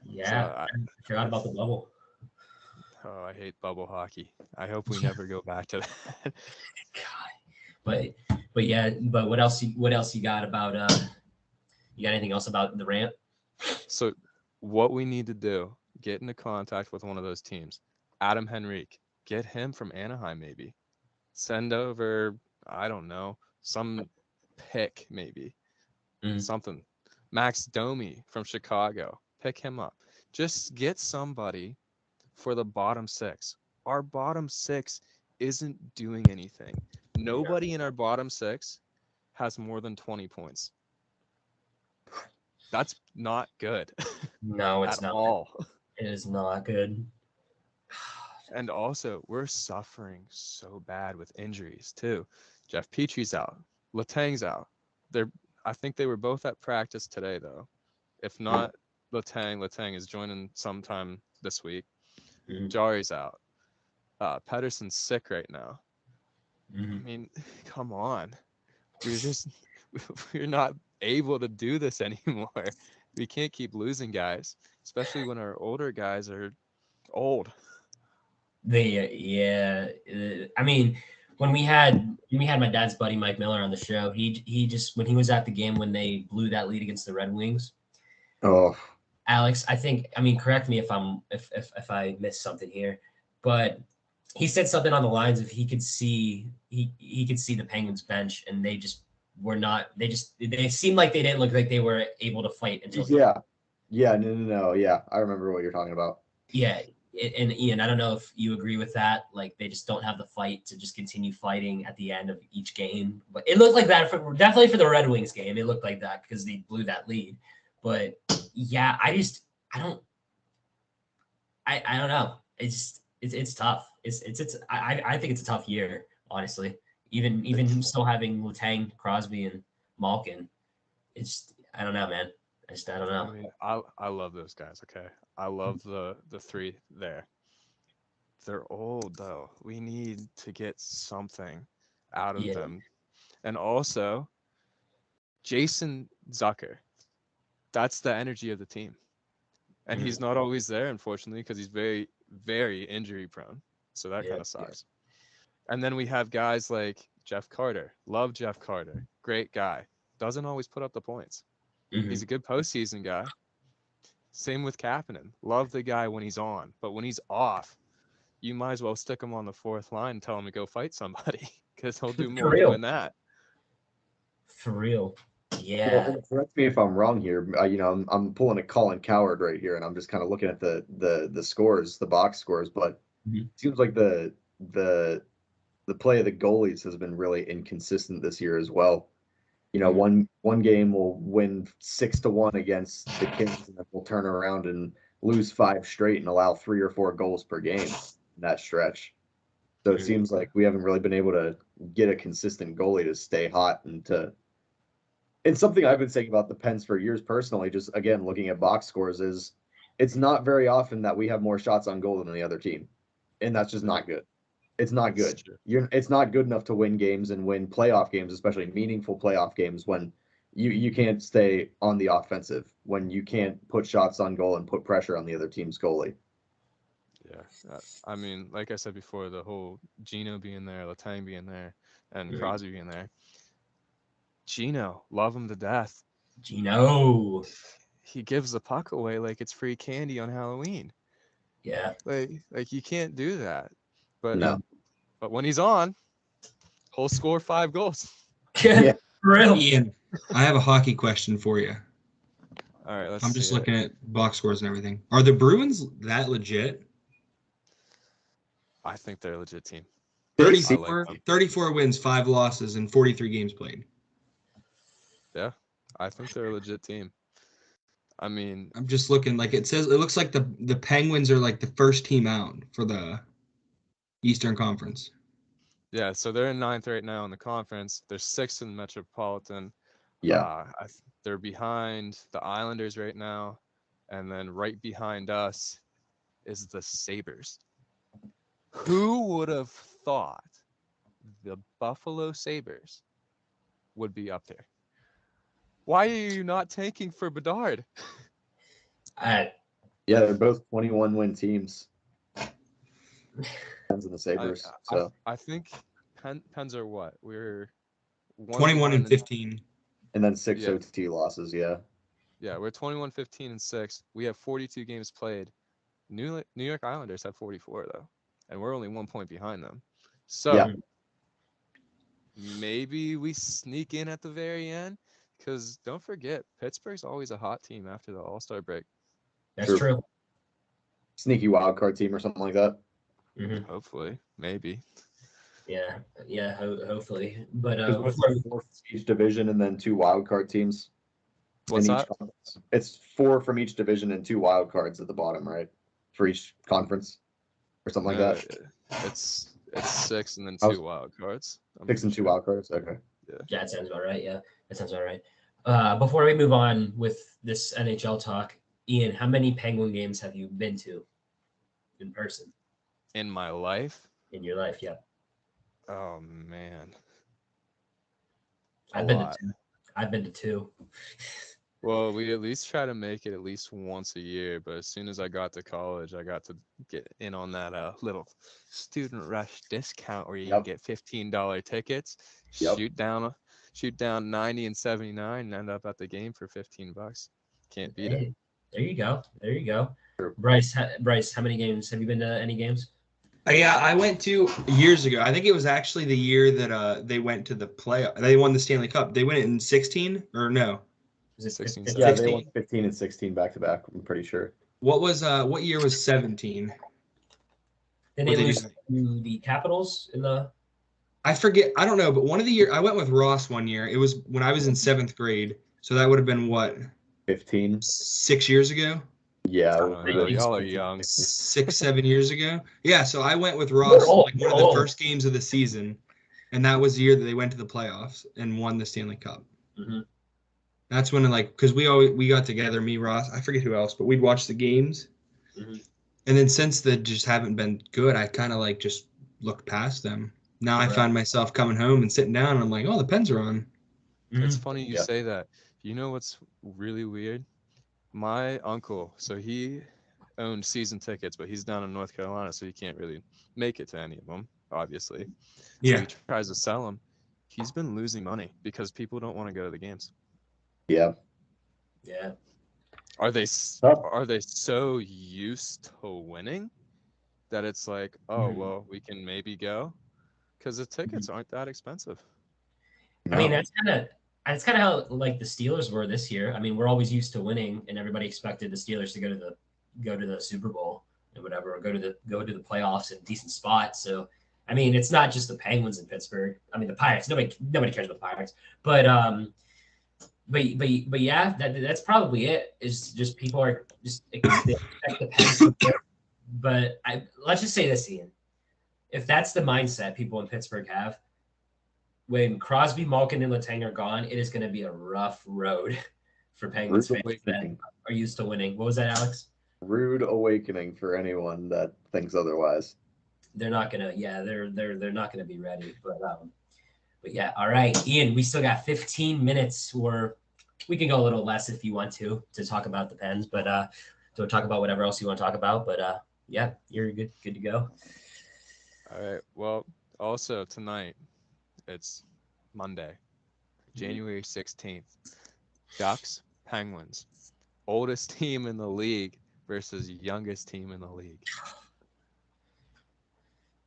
S1: Yeah, I forgot about the bubble.
S3: Oh, I hate bubble hockey. I hope we never go back to that.
S1: God. But what else you got about you got anything else about the rant?
S3: So what we need to do, get into contact with one of those teams. Adam Henrique, get him from Anaheim maybe. Send over, I don't know, some pick maybe. Something. Max Domi from Chicago. Pick him up. Just get somebody for the bottom six. Our bottom six isn't doing anything. Nobody in our bottom six has more than 20 points. That's not good.
S1: No, it's not.
S3: All.
S1: It is not good.
S3: And also, we're suffering so bad with injuries too. Jeff Petrie's out. Letang's out. I think they were both at practice today, though. If not, Letang is joining sometime this week. Jari's out. Pedersen's sick right now. I mean, come on. We're not able to do this anymore. We can't keep losing guys, especially when our older guys are old.
S1: I mean, when we had my dad's buddy Mike Miller on the show, he just, when he was at the game when they blew that lead against the Red Wings.
S2: Oh,
S1: Alex, I mean, correct me if I missed something here, but he said something on the lines of he could see the Penguins bench and they just were not. They seemed like they didn't look like they were able to fight until.
S2: No. Yeah, I remember what you're talking about.
S1: Yeah. And Ian, I don't know if you agree with that. Like, they just don't have the fight to just continue fighting at the end of each game. But it looked like that definitely for the Red Wings game. It looked like that because they blew that lead. But yeah, I don't know. It's tough. I think it's a tough year, honestly. Even still having Letang, Crosby, and Malkin, I don't know, man. I don't know.
S3: I mean, I love those guys. Okay, I love the three there. They're old though. We need to get something out of them, and also Jason Zucker. That's the energy of the team, and he's not always there, unfortunately, because he's very, very injury prone. So that kind of sucks. And then we have guys like Jeff Carter. Love Jeff Carter. Great guy. Doesn't always put up the points. He's a good postseason guy. Same with Kapanen. Love the guy when he's on, but when he's off, you might as well stick him on the fourth line and tell him to go fight somebody because he'll do more doing that.
S1: For real. Yeah.
S2: Well, correct me if I'm wrong here. I'm pulling a Colin Coward right here, and I'm just kind of looking at the scores, the box scores, but it seems like the play of the goalies has been really inconsistent this year as well. One game we'll win 6-1 against the Kings, and then we'll turn around and lose 5 straight and allow 3 or 4 goals per game in that stretch. So it seems like we haven't really been able to get a consistent goalie to stay hot and something I've been saying about the Pens for years personally, just again looking at box scores, is it's not very often that we have more shots on goal than the other team, and that's just not good. It's not good. It's not good enough to win games and win playoff games, especially meaningful playoff games when You can't stay on the offensive when you can't put shots on goal and put pressure on the other team's goalie.
S3: Yeah, I mean, like I said before, the whole Gino being there, Letang being there, and
S1: Mhm.
S3: Crosby being there. Gino, love him to death.
S1: Gino.
S3: He gives the puck away like it's free candy on Halloween.
S1: Yeah.
S3: Like you can't do that. But
S2: No.
S3: but when he's on, he'll score 5 goals.
S2: Yeah.
S1: For real.
S4: Ian, I have a hockey question for you.
S3: All right, let's
S4: I'm just
S3: see it.
S4: looking at box scores and everything. Are the Bruins that legit?
S3: I think they're a legit team.
S2: They
S4: 34,
S3: them.
S4: 34 wins, 5 losses, and 43 games played.
S3: Yeah, I think they're a legit team. I mean,
S4: I'm just looking, like it looks like the Penguins are like the first team out for the Eastern Conference.
S3: yeah, so they're in 9th right now in the conference. They're 6th in the Metropolitan.
S2: Yeah.
S3: They're behind the Islanders right now, and then right behind us is the Sabres. Who would have thought the Buffalo Sabres would be up there? Why are you not tanking for Bedard?
S1: I,
S2: Yeah, they're both 21-win teams. Pens and the Sabres.
S3: I think Pens are what? We're
S4: 21 and 15.
S2: And then 6
S3: Yeah.
S2: OT losses, yeah.
S3: Yeah, we're 21, 15, and 6. We have 42 games played. New York Islanders have 44 though, and we're only 1 point behind them. So
S2: Yeah.
S3: maybe we sneak in at the very end, because don't forget, Pittsburgh's always a hot team after the All-Star break.
S1: that's true.
S2: Sneaky wild card team or something like that.
S1: Mm-hmm.
S3: Hopefully, maybe.
S1: Yeah. Hopefully, but
S2: Because what's 4 from each division and then 2 wild card teams?
S3: What's
S2: in
S3: that?
S2: each conference. It's 4 from each division and 2 wild cards at the bottom, right? For each conference, or something like that.
S3: It's 6 and then
S2: I was-
S3: 2 wild cards.
S2: 6 and 2 wild cards. Okay.
S1: Yeah, that sounds about right. Yeah, that sounds about right. Before we move on with this NHL talk, Ian, how many Penguin games have you been to in person
S3: In my life?
S1: in your life? Yeah,
S3: Oh man.
S1: I've been to 2. I've been to 2.
S3: Well, we at least try to make it at least once a year, but as soon as I got to college, I got to get in on that little student rush discount where you can get $15 tickets, shoot down 90 and 79 and end up at the game for $15. Can't beat it.
S1: There you go. Bryce, how many games have you been to? Any games?
S4: Yeah, I went to years ago. I think it was actually the year that they went to the playoff. They won the Stanley Cup. They went in 16 or no?
S1: Was it
S3: 16,
S1: 15?
S2: Yeah, they won 15 and 16 back to back. I'm pretty sure.
S4: What year was 17?
S1: Did they lose to the Capitals in the?
S4: I forget. I don't know, but one of the year I went with Ross one year. It was when I was in 7th grade, so that would have been what?
S2: 15.
S4: 6 years ago.
S2: Yeah,
S3: I don't know. Y'all are young.
S4: 6, 7 years ago. Yeah, so I went with Ross like one of the first games of the season, and that was the year that they went to the playoffs and won the Stanley Cup.
S1: Mm-hmm.
S4: That's when because we got together, me, Ross, I forget who else, but we'd watch the games, and then since they just haven't been good, I kind of like just looked past them. Now I find myself coming home and sitting down, and I'm like, oh, the Pens are on.
S3: It's funny you say that. You know what's really weird? My uncle, so he owned season tickets, but he's down in North Carolina, so he can't really make it to any of them, obviously.
S4: Yeah.
S3: So he tries to sell them. He's been losing money because people don't want to go to the games.
S2: Yeah.
S1: Yeah.
S3: Are they so used to winning that it's like, oh, well, we can maybe go? Because the tickets aren't that expensive.
S1: I mean, that's kind of how like the Steelers were this year. I mean, we're always used to winning, and everybody expected the Steelers to go to the Super Bowl and whatever, or go to the playoffs in decent spots. So, I mean, it's not just the Penguins in Pittsburgh. I mean, the Pirates. Nobody cares about the Pirates. But yeah, that's probably it. Is just people are just expect the Pens. But let's just say this, Ian. If that's the mindset people in Pittsburgh have, when Crosby, Malkin, and Letang are gone, it is going to be a rough road for Penguins fans that are used to winning. What was that, Alex?
S2: Rude awakening for anyone that thinks otherwise.
S1: They're not gonna. Yeah, they're not gonna be ready. But yeah, all right, Ian. We still got 15 minutes or We can go a little less if you want to talk about the Pens, but to talk about whatever else you want to talk about. But yeah, you're good to go.
S3: All right. Well, also tonight, it's Monday, January 16th. Ducks, Penguins. Oldest team in the league versus youngest team in the league.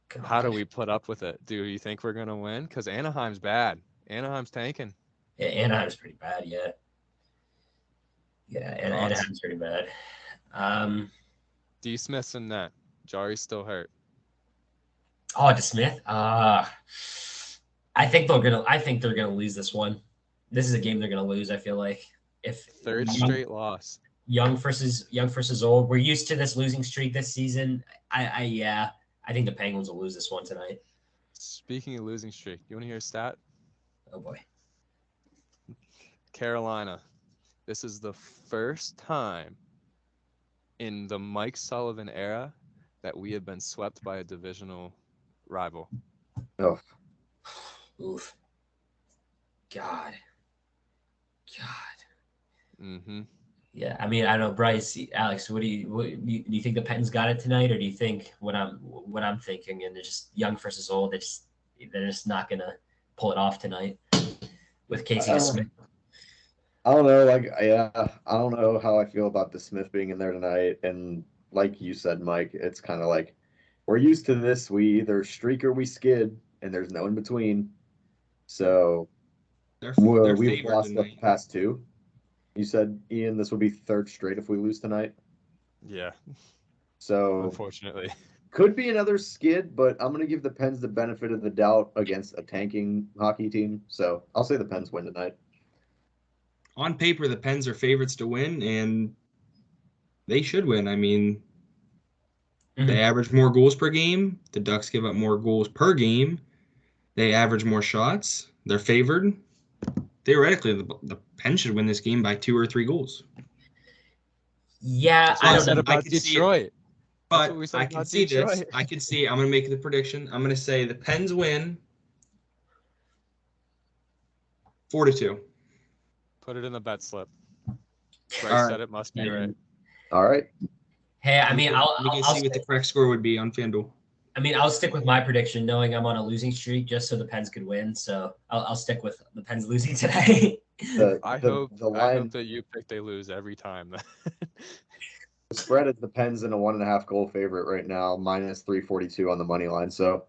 S1: God.
S3: How do we put up with it? Do you think we're going to win? Because Anaheim's bad. Anaheim's tanking.
S1: Yeah, Anaheim's pretty bad, yeah. Yeah, Anaheim's pretty bad.
S3: D. Smith's in net. Jari's still hurt.
S1: Oh, DeSmith. I think they're gonna lose this one. This is a game they're gonna lose. I feel like if
S3: Third straight loss.
S1: Young versus old. We're used to this losing streak this season. I think the Penguins will lose this one tonight.
S3: Speaking of losing streak, you want to hear a stat?
S1: Oh boy.
S3: Carolina. This is the first time in the Mike Sullivan era that we have been swept by a divisional rival.
S2: Oh.
S1: Oof. God.
S3: Mm-hmm.
S1: Yeah, I mean, I don't know, Bryce, Alex. Do you think the Pens got it tonight, or do you think what I'm thinking, and they're just young versus old? They're just not gonna pull it off tonight with Casey Smith.
S2: I don't know. I don't know how I feel about the Smith being in there tonight. And like you said, Mike, it's kind of like we're used to this. We either streak or we skid, and there's no in between. So we've lost the past two. You said, Ian, this would be third straight if we lose tonight.
S3: Yeah.
S2: So
S3: unfortunately,
S2: could be another skid, but I'm going to give the Pens the benefit of the doubt against a tanking hockey team. So I'll say the Pens win tonight.
S4: On paper, the Pens are favorites to win, and they should win. I mean, they average more goals per game. The Ducks give up more goals per game. They average more shots. They're favored. Theoretically, the Pens should win this game by 2 or 3 goals.
S1: Yeah, I don't know
S3: about Detroit.
S4: But I can see this. I can see. I'm going to make the prediction. I'm going to say the Pens win 4-2.
S3: Put it in the bet slip. Bryce said it must be right.
S2: All right.
S1: Hey, I mean, I'll
S4: see what the correct score would be on FanDuel.
S1: I mean, I'll stick with my prediction, knowing I'm on a losing streak, just so the Pens could win. So I'll stick with the Pens losing today.
S3: I hope that you pick they lose every time.
S2: The spread is the Pens in a 1.5 goal favorite right now, minus 342 on the money line. So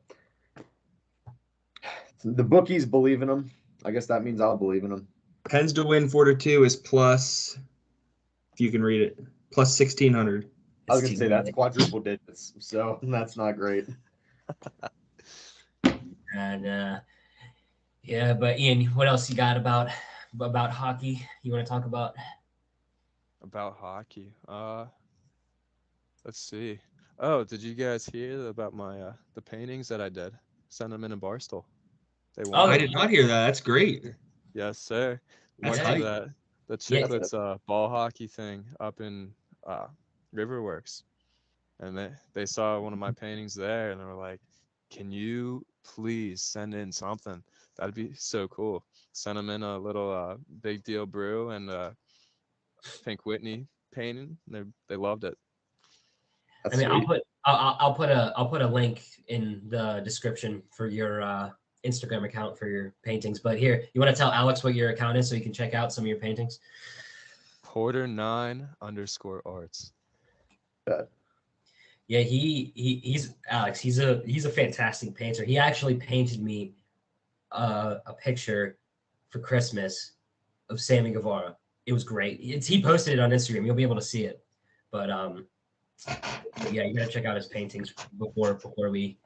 S2: the bookies believe in them. I guess that means I'll believe in them.
S4: Pens to win 4-2 is plus, if you can read it, plus 1,600.
S2: I was going to say that's quadruple digits, so that's not great.
S1: And yeah, but Ian, what else you got about hockey you want to talk about?
S3: About hockey? Let's see. Oh, did you guys hear about my the paintings that I did? Send them in a Barstool. They won.
S4: I did not hear that. That's great.
S3: Yes, sir.
S4: That's
S3: Went to
S4: hype.
S3: the Chicklets ball hockey thing up in Riverworks, and they saw one of my paintings there, and they were like, "Can you please send in something? That'd be so cool." Sent them in a little Big Deal Brew and Pink Whitney painting. They loved it.
S2: That's
S1: I mean,
S2: sweet.
S1: I'll put a link in the description for your Instagram account for your paintings. But here, you want to tell Alex what your account is so you can check out some of your paintings?
S3: Porter9_arts.
S1: Yeah, he's Alex. He's a fantastic painter. He actually painted me a picture for Christmas of Sammy Guevara. It was great. He posted it on Instagram. You'll be able to see it. But yeah, you gotta check out his paintings before we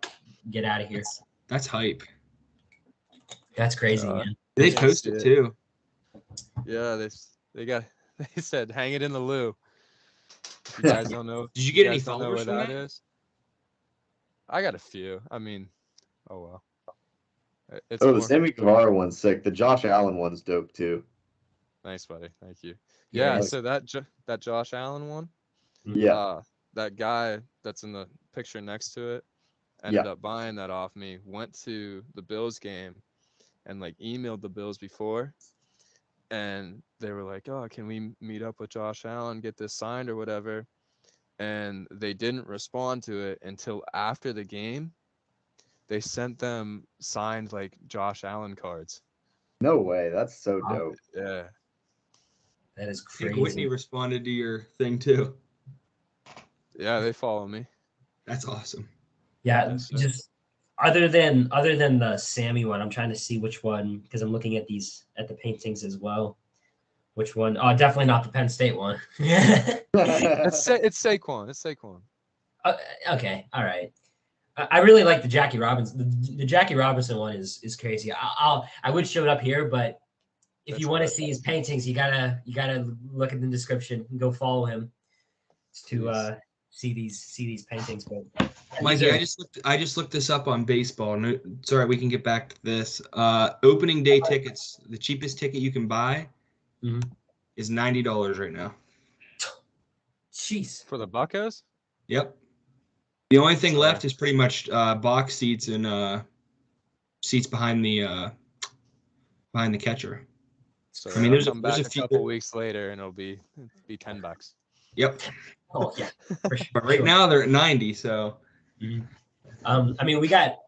S1: get out of here.
S4: That's hype.
S1: That's crazy, man.
S4: They post it too.
S3: Yeah, they said hang it in the loo. If you guys don't know.
S4: Did you get any followers from that?
S3: Is? I got a few. I mean, oh well.
S2: The Sammy Guevara one's sick. The Josh Allen one's dope too.
S3: Nice, buddy. Thank you. Yeah. So that Josh Allen one.
S2: Yeah.
S3: That guy that's in the picture next to it ended up buying that off me. Went to the Bills game and like emailed the Bills before and they were like, "Oh, can we meet up with Josh Allen, get this signed or whatever?" And they didn't respond to it until after the game. They sent them signed like Josh Allen cards.
S2: No way. That's so
S1: Wow.
S2: dope.
S3: Yeah.
S1: That is
S4: I think Whitney
S1: crazy.
S4: responded to your thing too.
S3: Yeah, they follow me.
S4: That's awesome.
S1: Yeah,
S3: Yes, sir.
S1: just other than the Sammy one, I'm trying to see which one because I'm looking at the paintings as well. Which one? Oh, definitely not the Penn State one.
S3: It's Saquon. It's Saquon.
S1: Uh, okay, all right. I really like the Jackie Robinson. The Jackie Robinson one is crazy. I would show it up here, but if
S3: That's
S1: you want to
S3: right.
S1: see his paintings, you gotta look at the description and go follow him to
S3: Jeez.
S1: see these paintings. But
S4: Mikey, I just looked this up on baseball. No, it's all right, we can get back to this. Opening day tickets, the cheapest ticket you can buy
S1: Mhm.
S4: is $90 right now.
S1: Jeez.
S3: For the Buccos?
S4: Yep. The only thing
S3: Sorry.
S4: left is pretty much box seats and seats behind the catcher.
S3: So
S4: I mean,
S3: they'll
S4: there's
S3: come back
S4: a
S3: a
S4: few.
S3: couple weeks later and it'll be $10.
S4: Yep.
S1: Oh yeah. For sure.
S4: But right now they're at 90. So
S1: guys, we got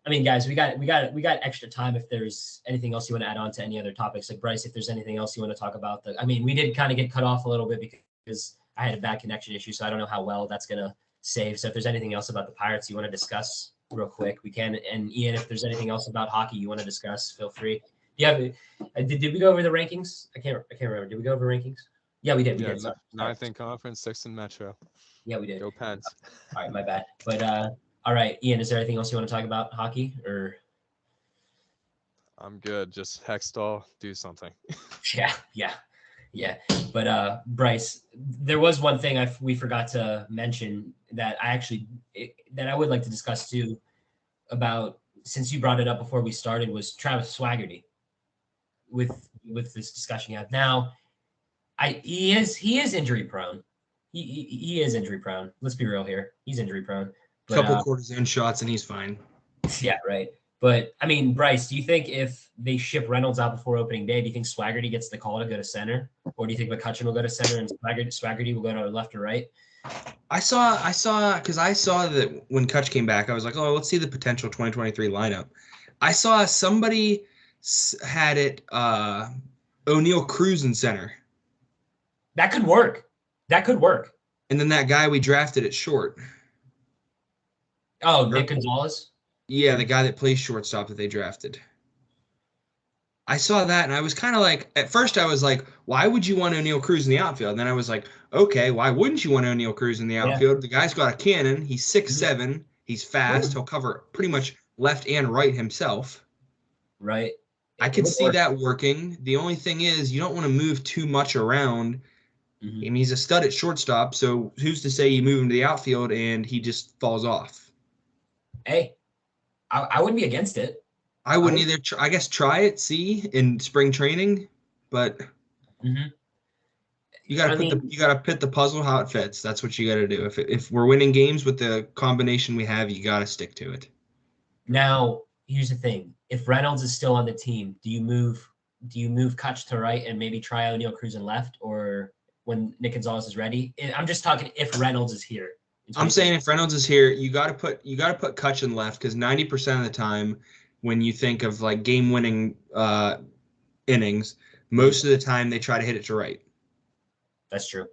S1: extra time if there's anything else you want to add on to any other topics. Like Bryce, if there's anything else you want to talk about. We did kind of get cut off a little bit because I had a bad connection issue, so I don't know how well that's gonna save. So if there's anything else about the Pirates you want to discuss real quick, we can. And Ian, if there's anything else about hockey you want to discuss, feel free. Yeah, did we go over the rankings? I can't remember. Did we go over rankings? Yeah, we did. We
S3: Yeah,
S1: did. Sorry.
S3: ninth in conference, sixth in Metro.
S1: Yeah, we did.
S3: Go Pens.
S1: All right, my bad. But all right, Ian, is there anything else you want to talk about hockey or?
S3: I'm good. Just Hextall, do something.
S1: Yeah. But Bryce, there was one thing we forgot to mention that I would like to discuss too about, since you brought it up before we started, was Travis Swaggerty with this discussion you have now. He is injury prone. He is injury prone. Let's be real here. He's injury prone.
S4: a couple cortisone shots and he's fine.
S1: Yeah, right. But Bryce, do you think if they ship Reynolds out before opening day, do you think Swaggerty gets the call to go to center, or do you think McCutcheon will go to center and Swaggerty will go to left or right?
S4: I saw that when Kutch came back, I was like, oh, let's see the potential 2023 lineup. I saw somebody had it O'Neal Cruz in center.
S1: That could work.
S4: And then that guy we drafted at short.
S1: Oh, Nick Gonzalez?
S4: Yeah, the guy that plays shortstop that they drafted. I saw that, and I was kind of like, at first I was like, why would you want O'Neal Cruz in the outfield? And then I was like, okay, why wouldn't you want O'Neal Cruz in the outfield? Yeah. The guy's got a cannon. He's 6'7". He's fast. He'll cover pretty much left and right himself.
S1: Right.
S4: I could see that working. The only thing is you don't want to move too much around. Mm-hmm. I mean, he's a stud at shortstop, so who's to say you move him to the outfield and he just falls off?
S1: Hey, I wouldn't be against it.
S4: I wouldn't either. I guess try it, see in spring training, but you gotta put the puzzle how it fits. That's what you gotta do. If we're winning games with the combination we have, you gotta stick to it.
S1: Now, here's the thing: if Reynolds is still on the team, do you move Kutch to right and maybe try O'Neal Cruz in left, or when Nick Gonzalez is ready? I'm just talking if Reynolds is here.
S4: I'm saying if Reynolds is here, you gotta put Kutch in left, because 90% of the time, when you think of like game-winning innings, most of the time they try to hit it to right.
S1: That's true.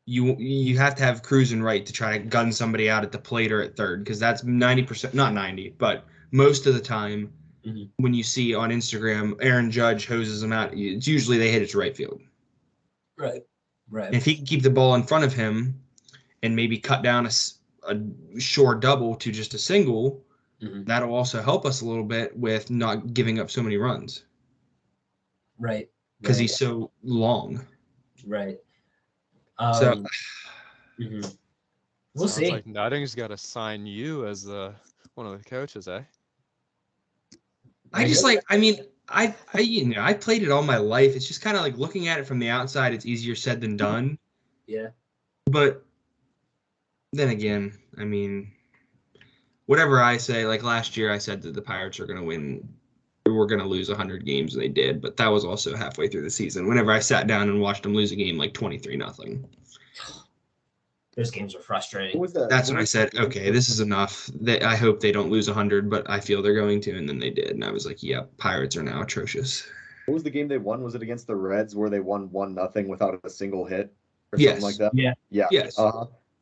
S4: You have to have Cruz in right to try to gun somebody out at the plate or at third, because that's 90%, not 90, but most of the time when you see on Instagram Aaron Judge hoses them out, it's usually they hit it to right field.
S1: Right.
S4: And if he can keep the ball in front of him and maybe cut down a short double to just a single, that'll also help us a little bit with not giving up so many runs.
S1: Right.
S4: Because he's so long.
S1: Right.
S4: We'll
S3: Sounds
S1: see.
S3: like Nutting's got to sign you as one of the coaches, eh?
S4: I played it all my life. It's just kind of like looking at it from the outside, it's easier said than done.
S1: Yeah.
S4: But then again, I mean, whatever I say, like last year I said that the Pirates are going to win were going to lose 100 games, and they did. But that was also halfway through the season. Whenever I sat down and watched them lose a game like 23-0.
S1: Those games were frustrating.
S2: What was that?
S4: That's when I said, okay, this is enough. I hope they don't lose 100, but I feel they're going to, and then they did. And I was like, yep, Pirates are now atrocious.
S2: What was the game they won? Was it against the Reds where they won 1-0 without a single hit or
S4: Yes.
S2: something like that?
S1: Yeah.
S2: Yeah.
S4: Yes.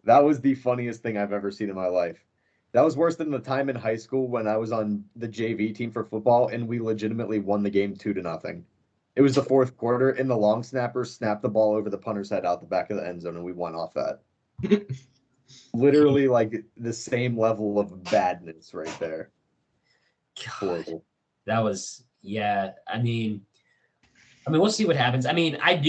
S2: That was the funniest thing I've ever seen in my life. That was worse than the time in high school when I was on the JV team for football and we legitimately won the game 2-0. It was the fourth quarter and the long snapper snapped the ball over the punter's head out the back of the end zone and we won off that. Literally like the same level of badness right there. Horrible.
S1: That was, yeah. I mean, we'll see what happens. I mean, I'd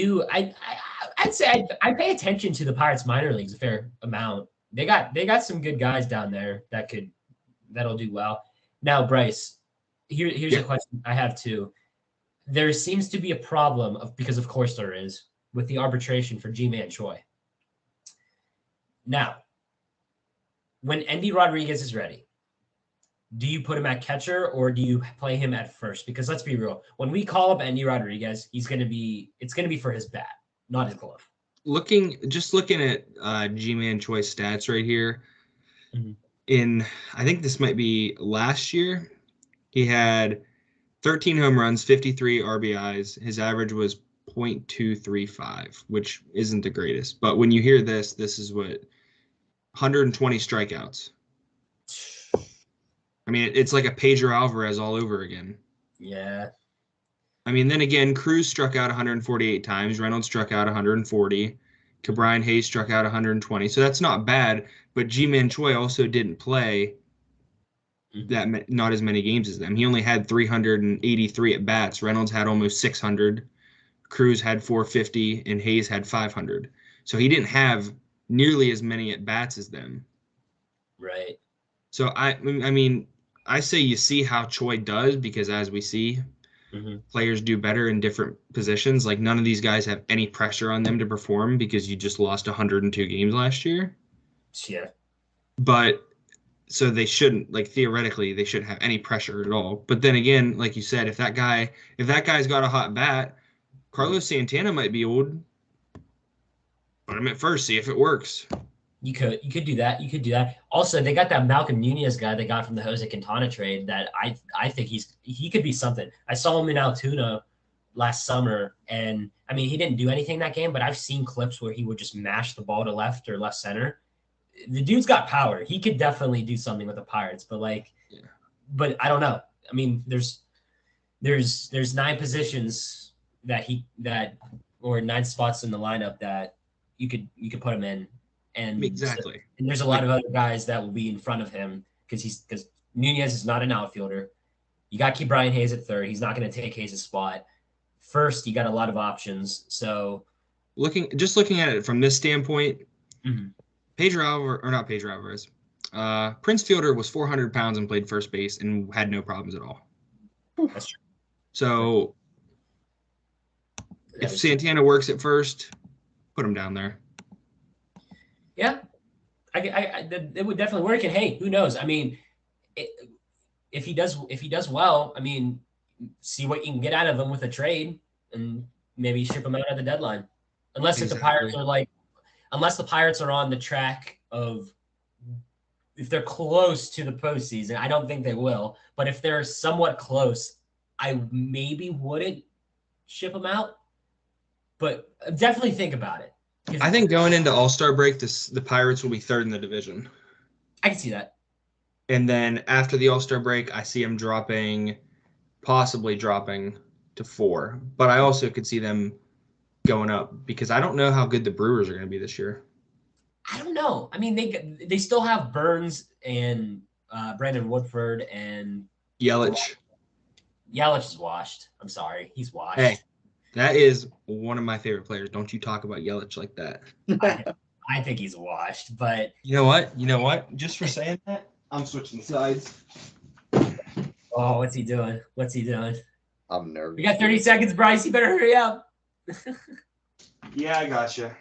S1: say I pay attention to the Pirates minor leagues a fair amount. They got some good guys down there that'll do well. Now, Bryce, here's a question I have too. There seems to be a problem because of course there is, with the arbitration for G-Man Choi. Now, when Endy Rodriguez is ready, do you put him at catcher or do you play him at first? Because let's be real, when we call up Endy Rodriguez, it's gonna be for his bat, not his glove. Looking
S4: at G-Man Choi's stats right here, I think this might be last year, he had 13 home runs, 53 RBIs. His average was .235, which isn't the greatest. But when you hear this is what 120 strikeouts. I mean, it's like a Pedro Alvarez all over again.
S1: Yeah.
S4: I mean, then again, Cruz struck out 148 times. Reynolds struck out 140. Cabrian Hayes struck out 120. So that's not bad. But G-Man Choi also didn't play not as many games as them. He only had 383 at bats. Reynolds had almost 600. Cruz had 450, and Hayes had 500. So he didn't have nearly as many at bats as them.
S1: Right.
S4: So I mean, I say you see how Choi does, because as we see, players do better in different positions. Like none of these guys have any pressure on them to perform because you just lost 102 games last year.
S1: Yeah.
S4: But so they shouldn't, like theoretically, they shouldn't have any pressure at all. But then again, like you said, if that guy's got a hot bat, Carlos Santana might be old. Put him at first, see if it works.
S1: You could do that. You could do that. Also, they got that Malcolm Nunez guy they got from the Jose Quintana trade that I think he could be something. I saw him in Altoona last summer, and I mean he didn't do anything that game, but I've seen clips where he would just mash the ball to left or left center. The dude's got power. He could definitely do something with the Pirates, but but I don't know. I mean, there's 9 positions or 9 spots in the lineup that you could put him in. And
S4: exactly.
S1: And there's a lot of other guys that will be in front of him because Nunez is not an outfielder. You got to keep Brian Hayes at third. He's not going to take Hayes' spot. First, you got a lot of options. So
S4: looking at it from this standpoint, Pedro Alvarez, Prince Fielder was 400 pounds and played first base and had no problems at all.
S1: That's true.
S4: So if Santana works at first, put him down there.
S1: Yeah, it would definitely work. And hey, who knows? I mean, if he does well, I mean, see what you can get out of him with a trade, and maybe ship him out at the deadline. Unless the Pirates are on the track of, if they're close to the postseason, I don't think they will. But if they're somewhat close, I maybe wouldn't ship him out. But definitely think about it.
S4: I think going into All-Star break, the Pirates will be third in the division.
S1: I can see that.
S4: And then after the All-Star break, I see them possibly dropping to 4. But I also could see them going up because I don't know how good the Brewers are going to be this year.
S1: I don't know. I mean, they still have Burns and Brandon Woodford and
S4: Yelich.
S1: Yelich is washed. I'm sorry. He's washed.
S4: Hey. That is one of my favorite players. Don't you talk about Yelich like that.
S1: I think he's washed, but...
S4: You know what? Just for saying that, I'm switching sides.
S1: Oh, what's he doing?
S2: I'm nervous.
S1: We got 30 seconds, Bryce. You better hurry up.
S4: Yeah, I gotcha.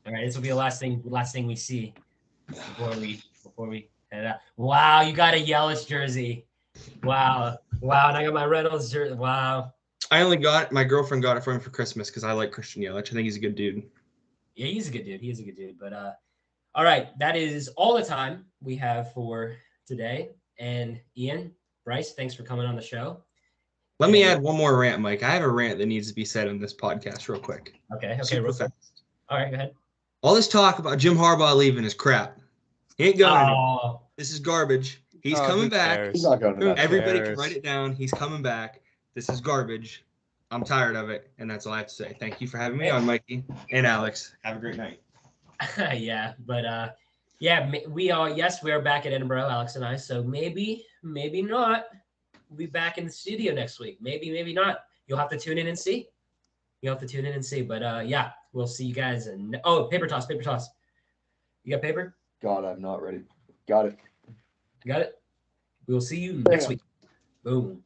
S1: All right, this will be the last thing we see before we head out. Wow, you got a Yelich jersey. Wow. Wow. And I got my Reynolds jersey. Wow.
S4: My girlfriend got it for him for Christmas because I like Christian Yelich. I think he's a good dude.
S1: Yeah, he's a good dude. He is a good dude. But all right, that is all the time we have for today. And Ian, Bryce, thanks for coming on the show.
S4: Let me add one more rant, Mike. I have a rant that needs to be said in this podcast real quick.
S1: Okay.
S4: Super fast.
S1: All right, go ahead.
S4: All this talk about Jim Harbaugh leaving is crap. He ain't going anywhere.
S1: Oh,
S4: This is garbage. He's
S3: Oh,
S4: coming
S3: who
S4: back.
S3: cares?
S2: He's not going to that.
S4: Everybody
S3: cares?
S4: can write it down. He's coming back. This is garbage. I'm tired of it, and that's all I have to say. Thank you for having me on, Mikey and Alex. Have a great night.
S1: yeah, but yeah, we are. Yes, we are back at Edinburgh, Alex and I. So maybe not. We'll be back in the studio next week. Maybe not. You'll have to tune in and see. But yeah, we'll see you guys. And paper toss. You got paper?
S2: God, I'm not ready. Got it.
S1: You got it? We will see you next week. Boom.